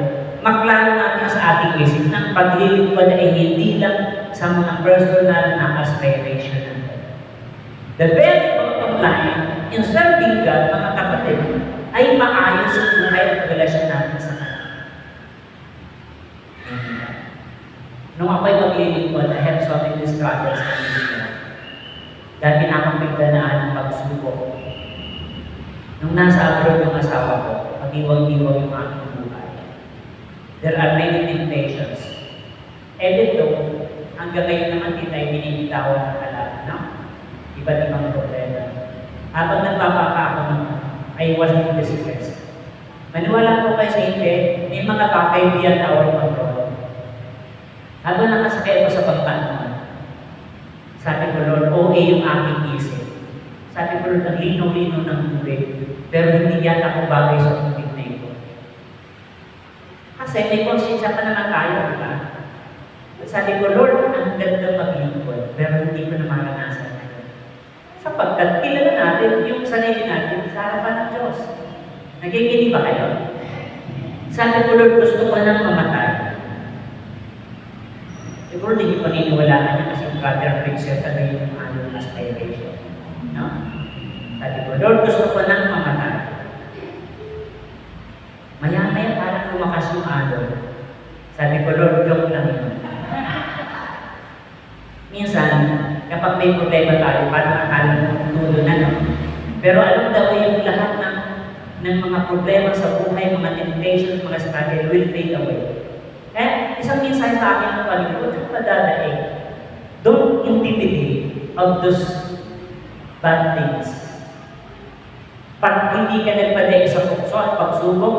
maklaro natin sa ating isip ng paglilingkod ay hindi lang sa mga personal na aspiration natin. The very bottom line in serving God, mga kapatid, ay maayos ang buhay at relasyon natin sa Kanya. Nung ako'y maglilingkod, I have so many struggles sa Pilipinas. Dahil pinapagpigdanaan ng pagsubok. Nung nasa abroad yung asawa ko, pag-iwag-iwag yung aking buhay. There are many temptations. Dito, hanggang ngayon naman din ay binibitawan ng alaga, no? Iba't ibang problema. Habang nagpapaka ako naman, I was in distress. Maniwala ko kayo sa hindi, may mga bagay beyond our control. Habang nakasakay ako sa pagpanoon, sabi ko, Lord, okay yung aking isip. Sabi ko, Lord, ang linaw-linaw ng tubig, pero hindi yata akong bagay sa tubig na ito. Kasi may konsensya pa naman tayo, di ba? Sabi ko, Lord, ang ganda maglingkod, pero hindi ko na maranasan na. Sapagkat kilala natin yung sarili natin sa harapan ng Diyos. Nakikinig ba kayo? Sabi ko, Lord, gusto ko nang mamatay. Siguro hindi paniniwalaan niya kasi brother preacher talaga yung anong aspiration. No? Sabi ko, Lord, gusto ko nang mamatay. Maya-maya parang lumakas yung alon. Sabi ko, Lord, joke lang yun. Minsan, kapag may problema tayo, parang akala mo tulo na, no? Pero alam daw yung lahat ng mga problema sa buhay, mga temptations, mga struggle will fade away. Isang mensahe sa akin ng Panginoon, huwag padadaig. Don't intimidate of those bad things. Pag hindi ka nagpadaig sa tukso at pagsubok,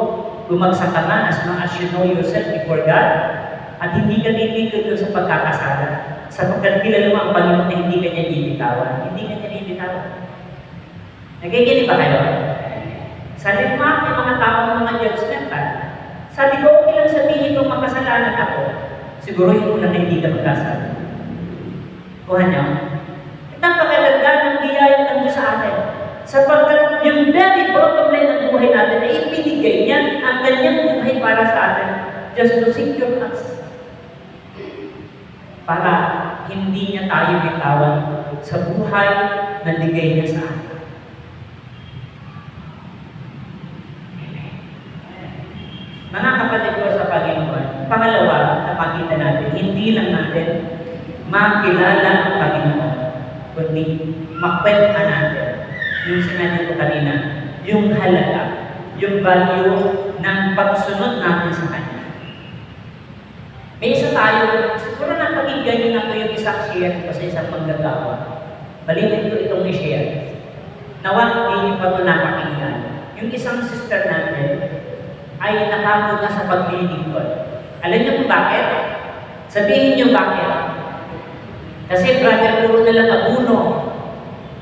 bumagsak ka man as long as you know yourself before God, at hindi ka titigil doon sa pagkakasala. Sapagkat kilala mo ang Panginoon na hindi ka niya bibitawan. Hindi ka niya bibitawan. Nakikinig ba kayo? Sabi mo yung mga taong mga judgmental. Sabi ko, okay lang sabihin kung makasalanan ako. Siguro yung una na hindi ka magkasala. Kuha niyo? Napakaganda ng biyaya ng Diyos sa atin. Sapagkat yung very bottom line ng buhay natin ay ibinigay niya ang kanyang buhay para sa atin just to secure us. Para hindi niya tayo bitawan sa buhay na bigay niya sa atin. Mga kapatid ko sa Panginoon, pangalawa, napakita natin, hindi lang natin makilala ang Panginoon, kundi makwenta natin. Yung sinabi ko kanina, yung halaga, yung value ng pagsunod natin sa Kanya. May isa tayo, siguro na pakinggan nyo na ito yung isang share ko sa isang manggagawa. Balitin ko itong i-share. Nawa, hindi pa ito napakinggan. Yung isang sister natin ay nakapod na sa paglilingkod. Alam niyo kung bakit? Sabihin niyo bakit? Kasi brother, puro na lang abuno.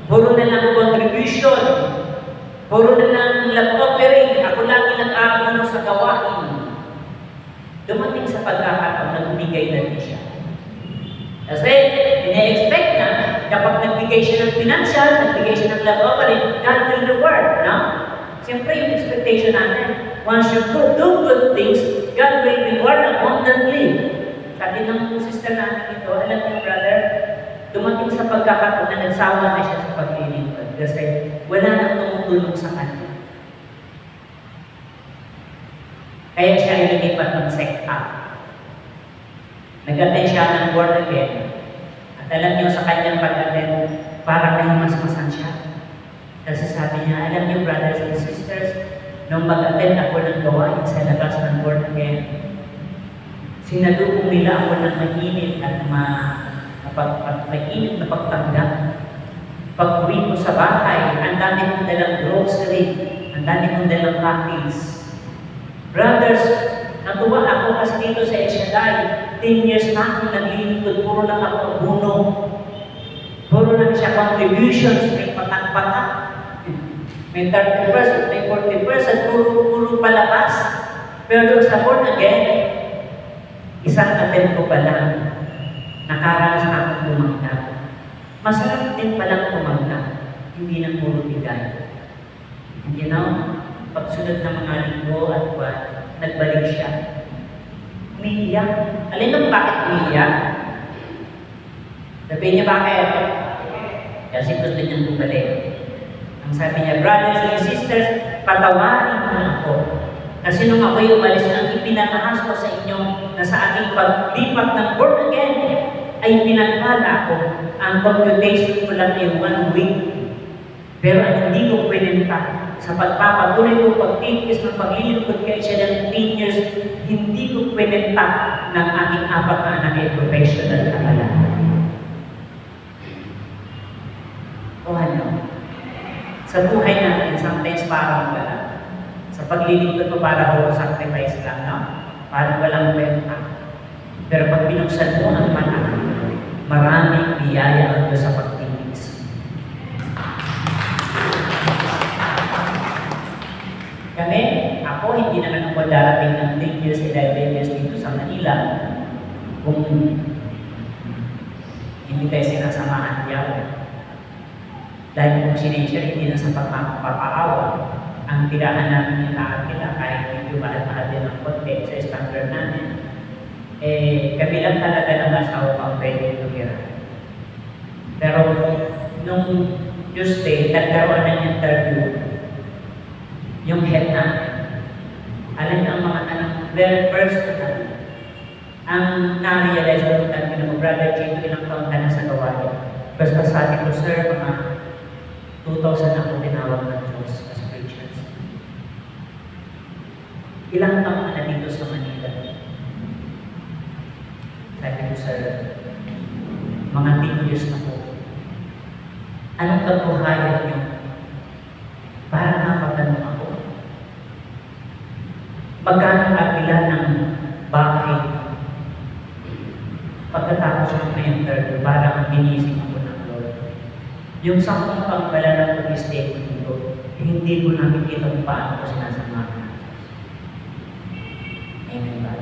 Puro na lang contribution. Puro na lang love offering. Ako lagi nag-aabuno sa gawain. Dumating sa pagkakataon na bumigay na din siya. Kasi, ina-expect na kapag nagbigay siya ng financial, nagbigay siya ng love offering, God will reward, no? Siyempre, yung expectation natin, once you do good things, God will reward abundantly. Sabi ng sister natin ito, alam niyo, brother, dumating sa pagkakataon na nagsawa na siya sa paglilingkod kasi wala nang tumutulong sa kanya. Kaya siya ay lumipat ng sekta. Nag-attend siya ng born again. At alam niyo sa kanyang pag-attend, para kahimasmasan siya. Kasi sabi niya, alam niyo brothers and sisters, nung mag-attend ako ng gawain sa labas ng born again, sinalubong nila ako ng mainit at mainit na pagtanggap. Pag-uwi ko sa bahay, ang dami kong dalang grocery, ang dami kong dalang copies. Brothers, natuwa ako kasi dito sa El Shaddai, 10 years na akong naglilingkod, puro lang ako abuno. Puro lang siya contributions, may patak-patak. May 30%, may 40%, puro palabas. Pero doon sa born again, isang attempt ko pa lang, nakaranas na akong tumanggap. Masarap din palang tumanggap, hindi nang puro bigay. And you know, pagsunod ng mga linggo at buwan, nagbalik siya. Umiiyak. Alam mo bakit umiiyak? Sabihin niya bakit? Kasi gusto niyang bumalik. Ang sabi niya, brothers and sisters, patawarin mo ako. Kasi nung ako'y umalis, ang ipinanahas ko sa inyo na sa aking paglipat ng born again, ay pinagpala ako. Ang computation ko lang ay 1 week. Pero ang hindi ko pinenta sa pagpapatuloy ko pagtitis ng paglilingkod kay siya ng 10 years, hindi ko pinenta ng aking 4 na anak ay professional na pala. O ano? Sa buhay natin, sometimes parang wala. Sa paglilingkod ko para ho, sacrifice lang, no? Parang walang kwenta. Pero pag binuksan mo ang mata, maraming biyaya ang Diyos sa pagtitis. Kami, ako, hindi naman ako darating ng 10 years, 11 years dito sa Manila kung hindi tayo sinasamahan Yahweh. Dahil kung sinishare, hindi na sa pagpapaawa. Ang tirahan namin yung lahat kita, kahit medyo mahal-mahal din ang konti sa standard namin, kami lang talaga ng asawa pang pwede tumira. Pero nung Tuesday, nagkaroon ng interview, yung head namin. Alam niyo ang mga anak, very personal. Ang na-realize ko ng Brother Jim, ilang taon ka na sa gawain. Basta sabi ko, sir, mga 2,000 ako tinawag ng Diyos as preachers. Ilang taon na dito sa Manila? Sabi ko, sir, mga 10 years na po. Anong kabuhayan niyo? Para napatanong ako. Magkano kapila ng bahay? Pagkatapos ng interview, parang ginising ako ng Lord. Yung 10 pagpala ng pag-stay ko dito, hindi ko nakikita kung paano ko sinasamahan. Amen ba?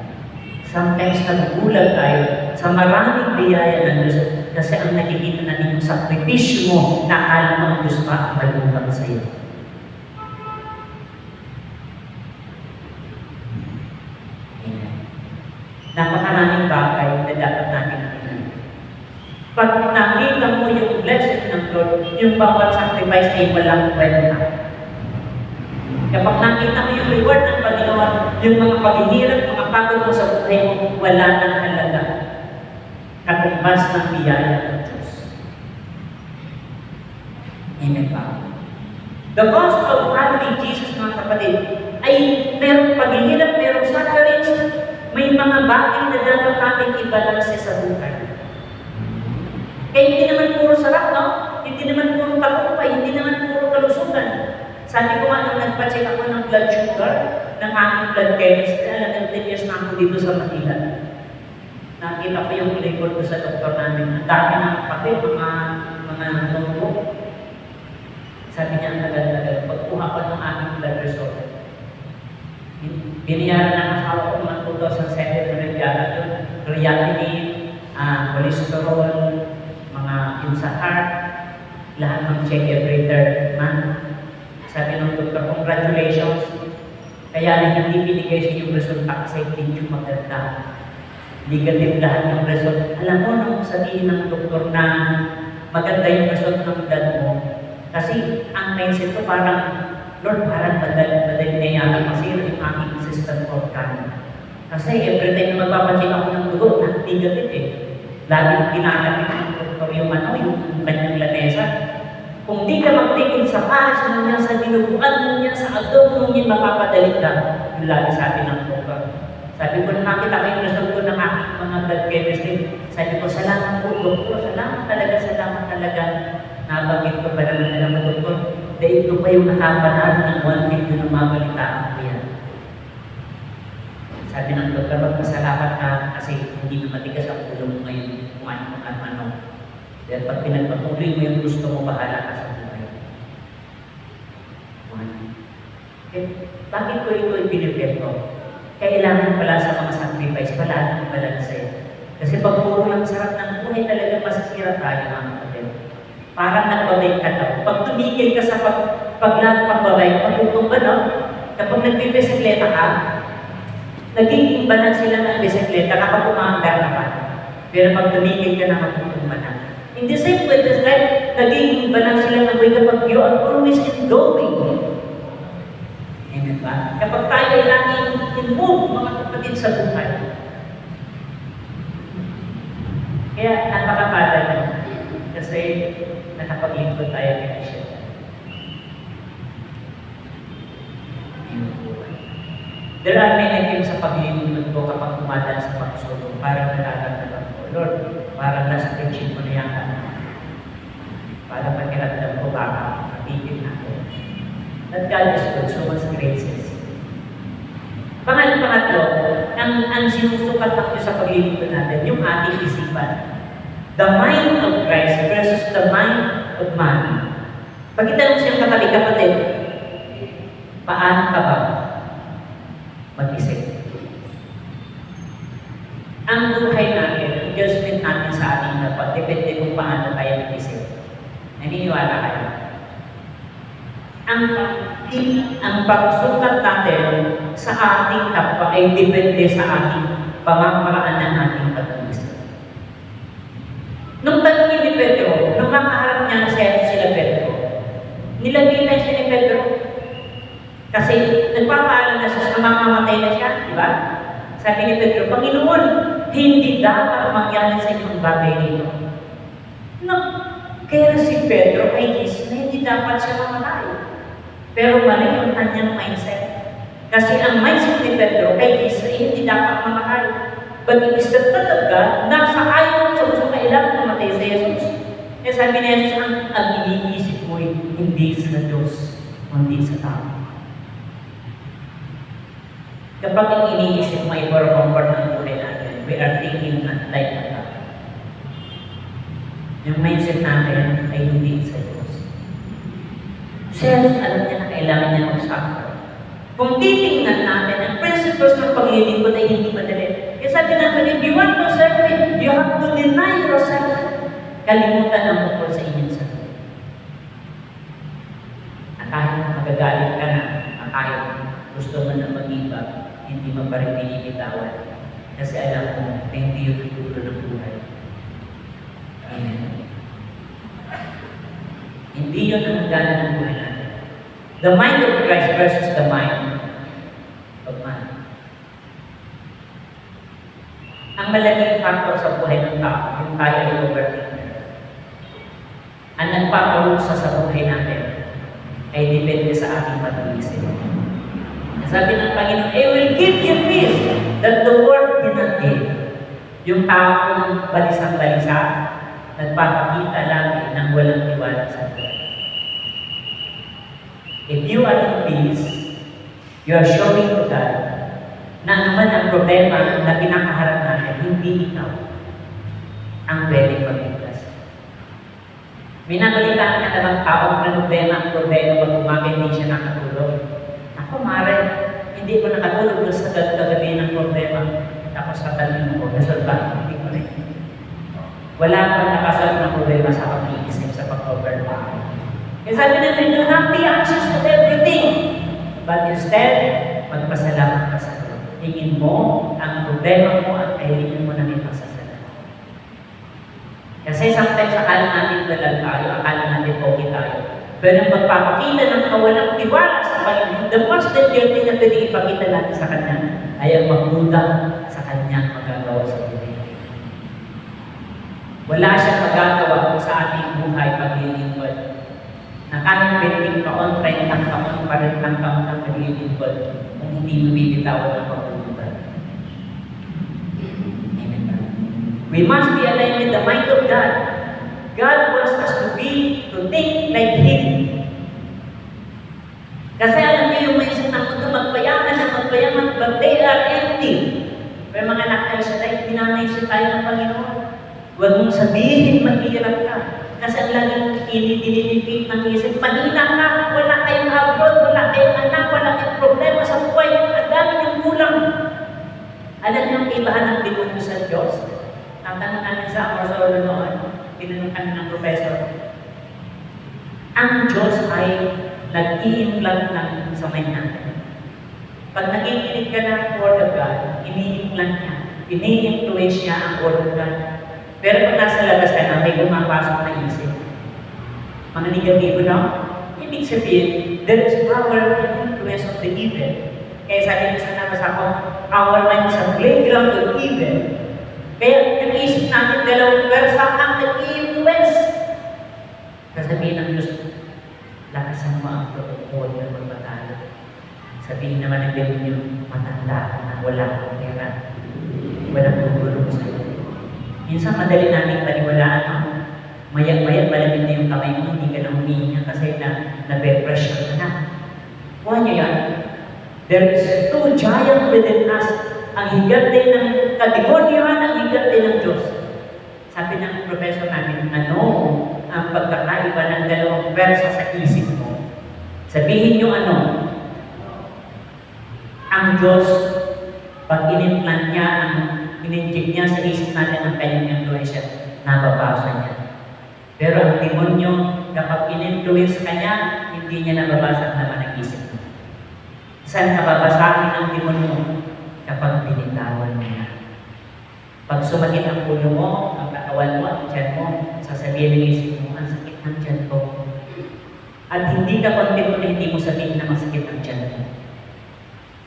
Sometimes nagugulat tayo sa maraming biyaya ng Diyos kasi ang nakikita natin yung sakripisyo mo na akala mo ang Diyos pa ang malutang sa iyo. Napakaraming bagay na dapat natin nakikita. Pag nakita mo yung blessing ng Lord, yung bawat sacrifice ay walang kwenta. Kapag nakita mo yung reward ng Panginoon, yung mga paghihirap, mga pagod mo sa buhay mo, wala nang halaga. Katumbas ng biyaya ng Diyos. Amen ba? The cost of following Jesus, mga kapatid, ay merong paghihirap, merong sufferings, may mga bagay na dapat natin i-balance sa buhay. Kaya hindi naman puro sarap, no? Hindi naman puro tagumpay, hindi naman puro kalusugan. Sabi ko nga nung nagpa-check ako ng blood sugar, ng aking blood chemist, alam 10 years na ako dito sa Manila. Nakita ko yung report ko sa doktor namin. Ang dami ng papel, mga notebook. Sabi niya, ang tagal-tagal. Pagkuha ko ng aking blood result, biniyaran ng asawa ko mga 2,700 yata yun. Creatinine, cholesterol, mga yung sa heart, lahat ng check every 3rd month. Sabi ng doktor, congratulations. Kaya na hindi binigay sa yung resulta kasi hindi yung maganda. Negative lahat ng result. Alam mo, nung sabihin ng doktor na maganda yung result ng blood mo, kasi ang mindset ko parang, Lord, parang madali na yata masira yung aking system organ. Kasi every time na magpapacheck ako ng dugo, negative eh. Laging ginanapin ng doktor yung kanyang lamesa. Kung di ka magtingin sa pares mo niya, sa dinuguan mo niya, sa adobo mo niya, mapapadali ka. Yung lagi sabi ng doktor. Sabi ko, nakita ko yung result ko ng aking mga blood chemistry. Sabi ko, salamat po, doktor. Salamat talaga. Nabagit ko pa naman na naman, doktor. Dahil ito pa yung nakapanalo ng 1 million na mabalitaan ko yan. Sabi ng doktor, magpasalamat ka kasi hindi na matigas ang ulo mo ngayon kung ano. Dahil pag pinagpatuloy mo yung gusto mo, bahala ka sa buhay. Bakit ko ito ipinipento? Kailangan pala sa mga sacrifice, pala ang balanse. Kasi pag puro lang sarap ng buhay, talaga masasira tayo mga kapatid. Parang nagbabay ka daw. Pag tumigil ka sa pagbabay, pagtutumba, no? Kapag nagbibisekleta ka, nagiging balance sila ng bisikleta kapag umaandar naman. Pero pag tumigil ka na, magtutumba na. In the same way, just like naging balance sila ng way kapag you are always in-going. Amen ba? Kapag tayo ay laging in-move, mga kapatid sa buhay. Kaya napakapala na. Kasi nakapaglingkod tayo kay siya. There are many things sa paglilingkod ko kapag kumadaan sa pagsulong. Parang nararamdaman ko, Lord, parang nasa preaching ko na yan. Parang pakiramdam ko baka matigil natin. That God is good, so much graces. Pangatlo, ang sinusukat natin sa paglilingkod natin, yung ating isipan. The mind of Christ versus the mind of man. Pag itanong siyang katabi, kapatid, paano ka ba mag-isip? Ang buhay natin, ang judgment natin sa ating dapat, depende kung paano tayo mag-isip. Naniniwala kayo? Ang pagsukat natin sa ating kapwa ay depende sa ating pamamaraan ng ating pag-isip. Nung tanongin ni Pedro, nung makaharap niya sila Pedro, nilagitan siya ni Pedro. Kasi nagpapaalam na siya, mamamatay na siya, di ba? Sabi ni Pedro, Panginoon, hindi dapat mangyari sa inyong bagay nito. No. Kaya si Pedro ay isip na hindi dapat siya mamatay. Pero mali yung kanyang mindset. Kasi ang mindset ni Pedro ay isip na hindi dapat mamatay. But it is the thought of God, nasa ayaw sa gusto kailangan mamatay sa Jesus. Kaya sabi ni Jesus, ang iniisip mo hindi sa Diyos, hindi sa tao. Kapag ang iniisip mo ay for-comfort ng buhay natin, we are thinking like that. Yung mindset natin ay hindi sa Diyos. Siya, alam niya na kailangan niya mag-suffer. Kung titingnan natin, ang principles ng paglilingkod ay hindi madali. Kaya sabi natin, if you want to serve me, you have to deny yourself. Kalimutan ang tungkol sa inyong sarili. At kahit magagalit ka na, at kahit gusto mo na mag-iba, hindi mo pa rin pinipitawan. Kasi alam mo, na hindi yung tuturo ng buhay. Amen. Hindi yun ang gana ng buhay natin. The mind of Christ versus the mind of man. Ang malaking factor sa buhay ng tao, yung tayo ay overthinker. Ang nagpaparusa sa buhay natin ay depende sa ating pag-iisip. Sabi ng Panginoon, I will give you peace that the world cannot give. Yung taong balisang-balisa, nagpapakita lang ng walang tiwala sa buhay. If you are in peace, you are showing to God na naman ang problema na pinakaharap natin, hindi ikaw ang pwedeng magligtas. May nabalitaan ka na bang taong na problema pag umaga hindi siya nakatulog. Ako, Mare, hindi ko nakatulog sa kagabi ng problema. Tapos katanong ko, nasal ba? Hindi ko rin. Wala pang nakasolve ng problema sa pag-iisip, sa pag-overcome. Kaya sabi natin, do not be anxious of everything. But instead, magpasalamat ka sa Lord. Tingin mo ang problema mo at kailingin mo na may pasasalamat. Kasi sometimes akala natin dalag tayo, akala natin okay tayo. Pero ang magpapakita ng kawalang tiwala sa Panginoon, the most difficult na pwede ipakita natin sa Kanya ay ang magduda sa Kanyang magagawa sa buhay. Wala siyang magagawa sa ating buhay paglilingkod. Na kahit 20 taon, 30 taon, 40 taon ng paglilingkod, kung hindi mo bibitawan ng pagduda. Amen. We must be aligned with the mind of God. God wants us to think like Him. Kasi alam niyo yung mindset ng mundo, magpayaman, but they are empty. Pero mga nakay siya tayo, pinamindset tayo ng Panginoon. Huwag mong sabihin, maghihirap ka. Kasi ang laging dinidikit ng isip, mahina ka, wala kayong abroad, wala kayong anak, wala kayong problema sa buhay, ang dami niyong kulang. Alam niyo ang ibahan ng demonyo sa Diyos? Tatanong namin sa Amor noon, tinanong kami ng professor, ang Diyos ay nag-i-implant lang sa mind natin. Pag nakikinig ka ng Word of God, ini-implant niya, ini-influence niya ang Word of God. Pero kung nasa labas ka na, may pumapasok na isip. Mga negatibo, no? Ibig sabihin, there is power and influence of the evil. Kaya sabi ko sa nabasa ko, our mind is a playground of evil. Kaya yung isip natin, dalawang versa ang nag-i-influence. Sasabihin ng Diyos, lakasan mo ang protocol ng pagbatala. Sabihin naman ng demonyo, matanda ka na, wala kang pera. Walang tutulong sa iyo. Minsan madali namin paniwalaan, no? Maya-maya, malamig na yung kamay mo, hindi ka na humihinga kasi na-pressure ka na. Kuha niyo yan? There is two giants within us. Ang higante ng kademonyohan, ang higante ng Diyos. Sabi ng professor namin, ano ang pagkakaiba ng dalawang versa sa isip mo? Sabihin niyo ano? Ang Diyos, pag in-implant niya, in-inject niya sa isip natin ang kanyang influensya, nababasa niya. Pero ang demonyo, kapag in-influence ka niya, hindi niya nababasa naman ang isip mo. Saan nababasahin ang demonyo? Kapag binitawan mo niya. Pag sumakit ang ulo mo, ang katawan mo, ang tiyan mo, sasabihin ng isip mo, ang sakit ng tiyan ko. At hindi ka content na hindi mo sabihin na masakit ang tiyan mo.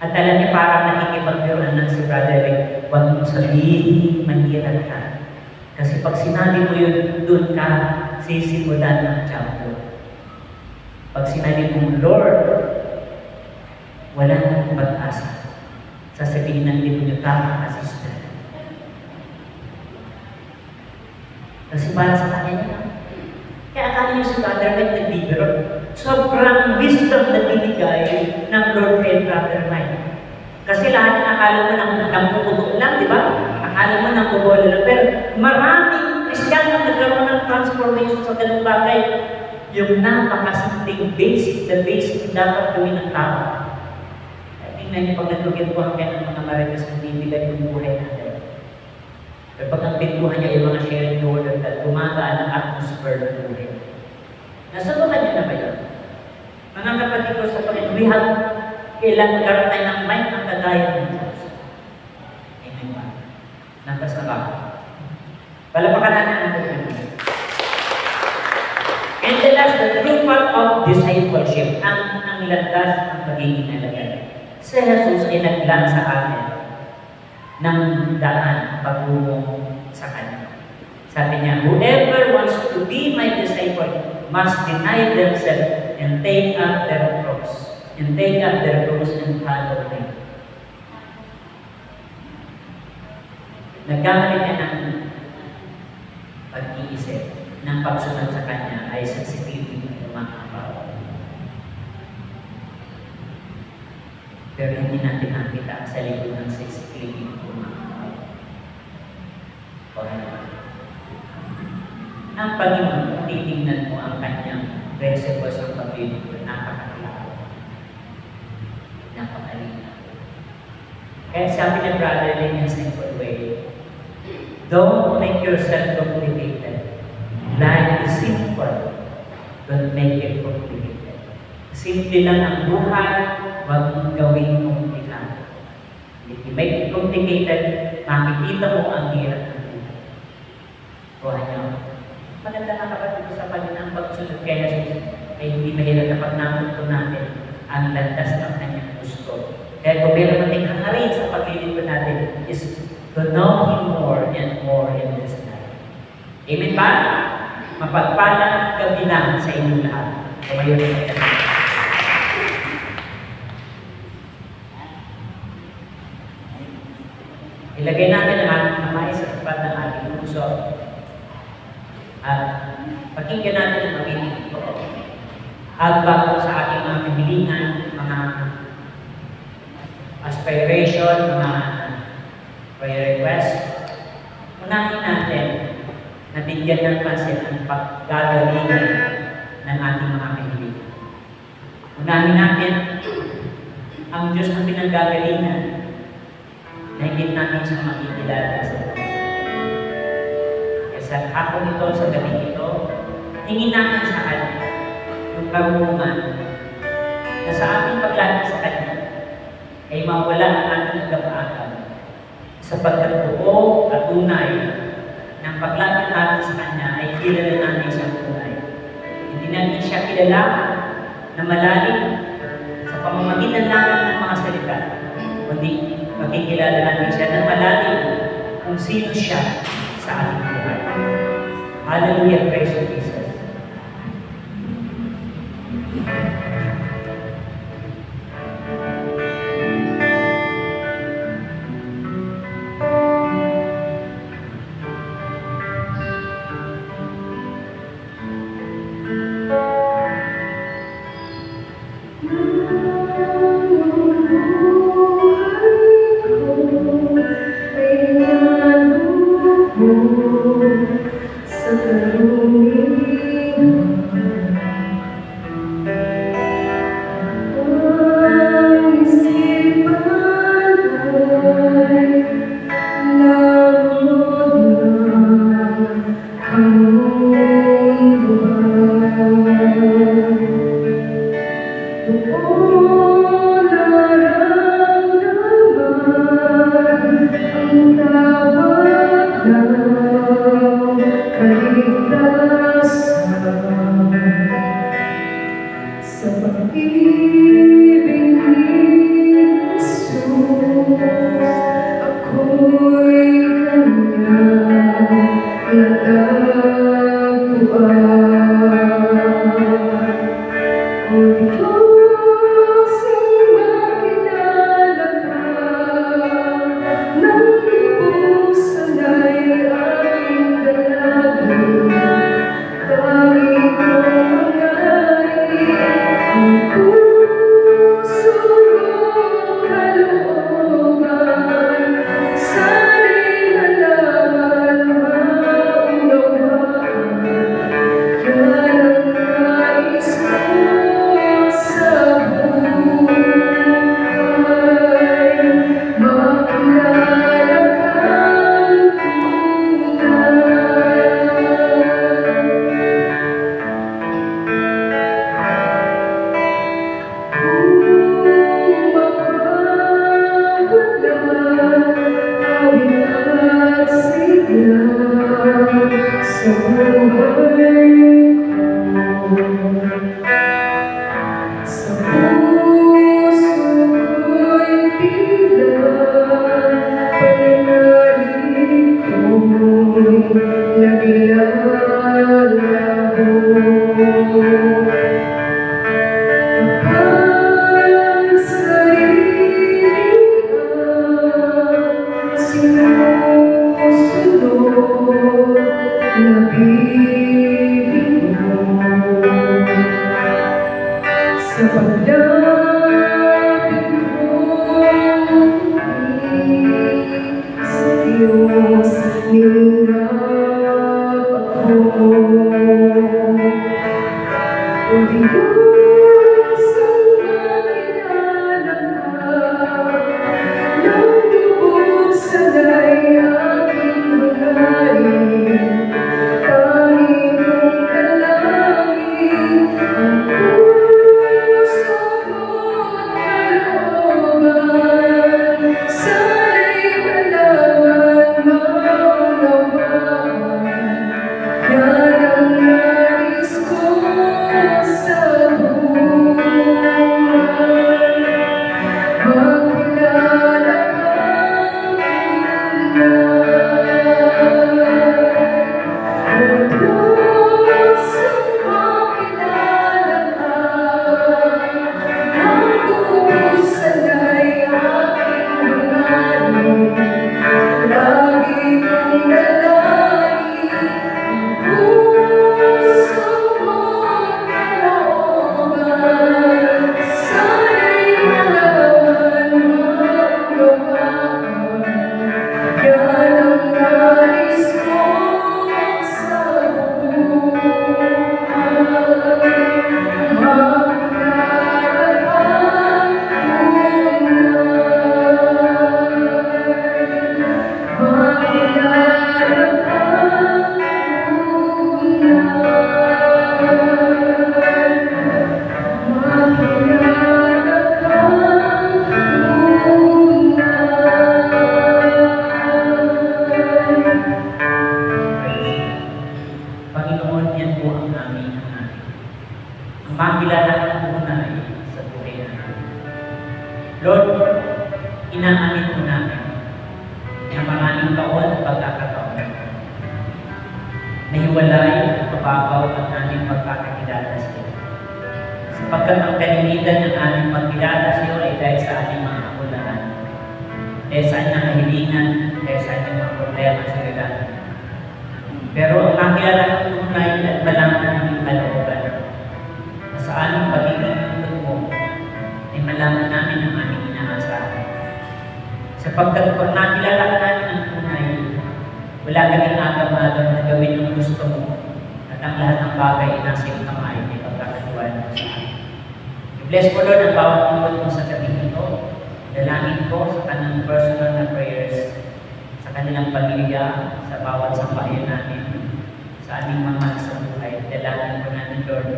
At alam niya, parang nakikipagbiruan ng si Brother Rick, huwag mo sabihin, mahirap ka. Kasi pag sinabi mo yun, doon ka sisimulan ng tiyan. Pag sinabi mo, Lord, wala nang pag-asa. Sasabihin ng demonyo, tama ka, sister. Kasi para sa kanya niya, kaya akala niyo si Brother Mike nagbibiro. Sobrang wisdom na binigay ng Lord kay Brother Mike. Kasi lahat ng akala mo ng puputo lang, di ba? Akala mo ng bubola lang. Pero maraming Kristiyano nagkaroon ng transformation sa ganung bagay. Yung napakasimpleng basic, the basic na dapat gawin ng tao. Tingnan niyo pag natugin po ang ng mga marites na bibigay yung buhay natin. Pero pag ang pintuhan niya yung mga sharing the word of God, gumagaan ang atmosphere ng buhay. Nasunod niyo na ba yun? Mga kapatid ko sa Panginoon, we have kailangan magkaroon tayo ng mind ang kagaya ng Diyos. Amen ba? Nagkasama. Palapakan natin ang Panginoon. And the last, the true part of discipleship, ang landas ng pagiging alagad. Si Jesus ay naglaan sa atin ng daan patungo sa Kanya. Sabi niya, whoever wants to be my disciple must deny themselves and take up their cross. And take up their cross and follow me. Nagkamali ka ng pag-iisip ng pagsunod sa Kanya ay sensitive ng mga tao. Pero hindi natin nakita sa likod ng sensitive ng mga tao. Ang Panginoon, titingnan mo ang Kanyang principles ng pag-ibig, napakakilala. Napakalina. Kaya sabi ng Brother Lee in a simple way, don't make yourself complicated. Life is simple. Don't make it complicated. Simple lang ang buhay, huwag mong gawin komplikado. If you make it complicated, makikita mo ang hirap ng buhay. Buhay niyo. Maganda na kapatid sa Panginoon pagsunod kay Jesus ay hindi mahirap kapag napunto natin ang landas ng kanyang gusto. Kaya kung meron natin hangarin sa paglilingkod natin is to know Him more and more in this life. Amen ba? Mapagpalang gabi lang sa inyong lahat. Tumayo na kayo. Ilagay natin ang ating kamay sa tapat ng ating puso. At pakinggan natin ang mabinig ko. At bago sa ating mga kahilingan, mga aspiration, mga prayer request, unahin natin na bigyan ng pansin ang paggagalingan ng ating mga kahilingan. Unahin natin ang Diyos na pinanggagalingan na higit natin siyang makikilala sa Diyos. Sa hapon ito, sa gabi ito, tingin natin sa Kanya yung karunungan na sa ating paglapit sa Kanya ay mawala ang ating nagkapaagal sapagkat buo at tunay ng paglapit natin sa Kanya ay kilala natin siyang tunay. Hindi natin siya kilala na malalim sa pamamagitan natin ng mga salita, kundi makikilala natin siya ng malalim kung sino siya sa ating buhay. Hallelujah, praise you, Jesus. Sa pag-ibig ni Jesus, ako'y kanyang natagpuan. O Diyos, ang makilala ka, nang lubos sana'y aking dalangin. Tangi kong ang puso kong kalooban, sana'y malaman maunawaan. Yan ang nais ko sa buhay, makilala kang sa buhay ko, sa puso ko'y tila pananalig ko'y naglalaho. Kapag sarili ang sinusunod, nabibig mo sa paglapit ko sa Diyos, nilingap ako. O Diyos, ang makilala ka, nang lubos sana'y aking hangarin. Tangi kong dalangin, ang puso ko't kalooban, sana'y malaman maunawaan. Lord, inaamin po namin na maraming taon at pagkakataon nahiwalay at mababaw ang aming pagkakakilala sa iyo. Sapagkat ang kalimitan ng aming pagkilala sa iyo ay dahil sa aming mga kakulangan, dahil sa aming kahilingan, dahil sa aming mga problema sa kailangan. Pero ang kakilala ng tunay at malaman ng aming kalooban na sa aming pagiging tulad mo ay malaman namin ang aming inaasahan. Sapagkat kung nakilala ka namin ang tunay, wala kaming agam-agam na gawin ang gusto mo at ang lahat ng bagay ay nasa iyong kamay ay pagkakatiwala mo sa amin. I-bless mo, Lord, ang bawat tungkol mo sa gabi ito. Dalangin ko sa kanilang personal na prayers, sa kanilang pamilya, sa bawat sambahayan natin, sa aming mga sa buhay. Dalangin ko natin, Lord,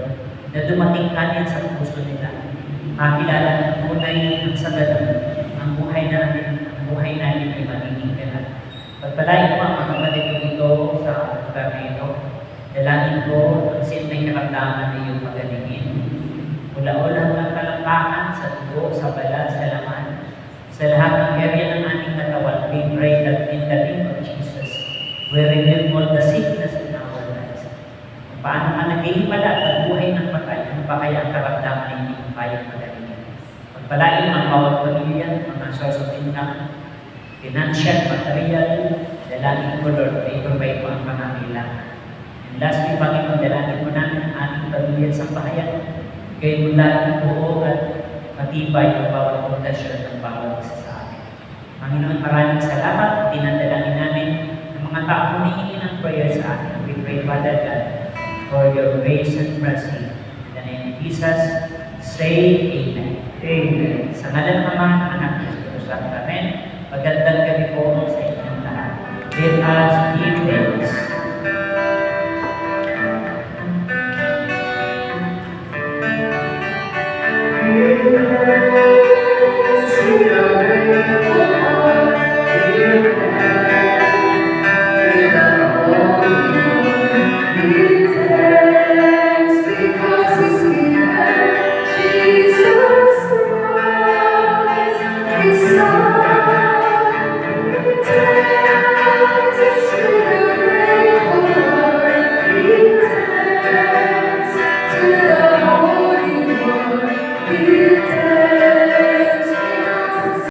na dumating kanin sa puso nila. Makilala ng tunay ng sagad ang buhay natin ay magiging ganap. Pagpalain mo ang mga kapatid ito sa lugar na ito. Dalangin ko ang may karamdaman na iyong magalingin. Ula-ulang ng kalampakan sa dugo, sa balat, sa laman, sa lahat ng area ng ating katawan. We pray that in the name of Jesus, we remove all the sickness in our lives. Paano ka naghihimala at buhay ng patay, ano ba kaya ang karamdaman na hindi kayang magalingin? Pagpalain ang bawat pamilya, mga source of income, financial, material, dalangin ko, Lord, ay provide mo ang pangangailangan. And lastly, Panginoon, dalangin mo namin ang ating pamilya sa bahayan. Gawin mo laging buo at matibay ang bawat pundasyon ng bawat isa sa amin. Panginoon, maraming salamat. Dinadalangin namin ang mga taong humihingi ng prayer sa atin. We pray, Father God, for your grace and mercy. In the name of Jesus, say Amen. Amen. Sa ngalan ng Ama, Anak, at Espiritu Santo. Amen. Magandang gabi po sa inyong lahat. Let us give thanks. Amen.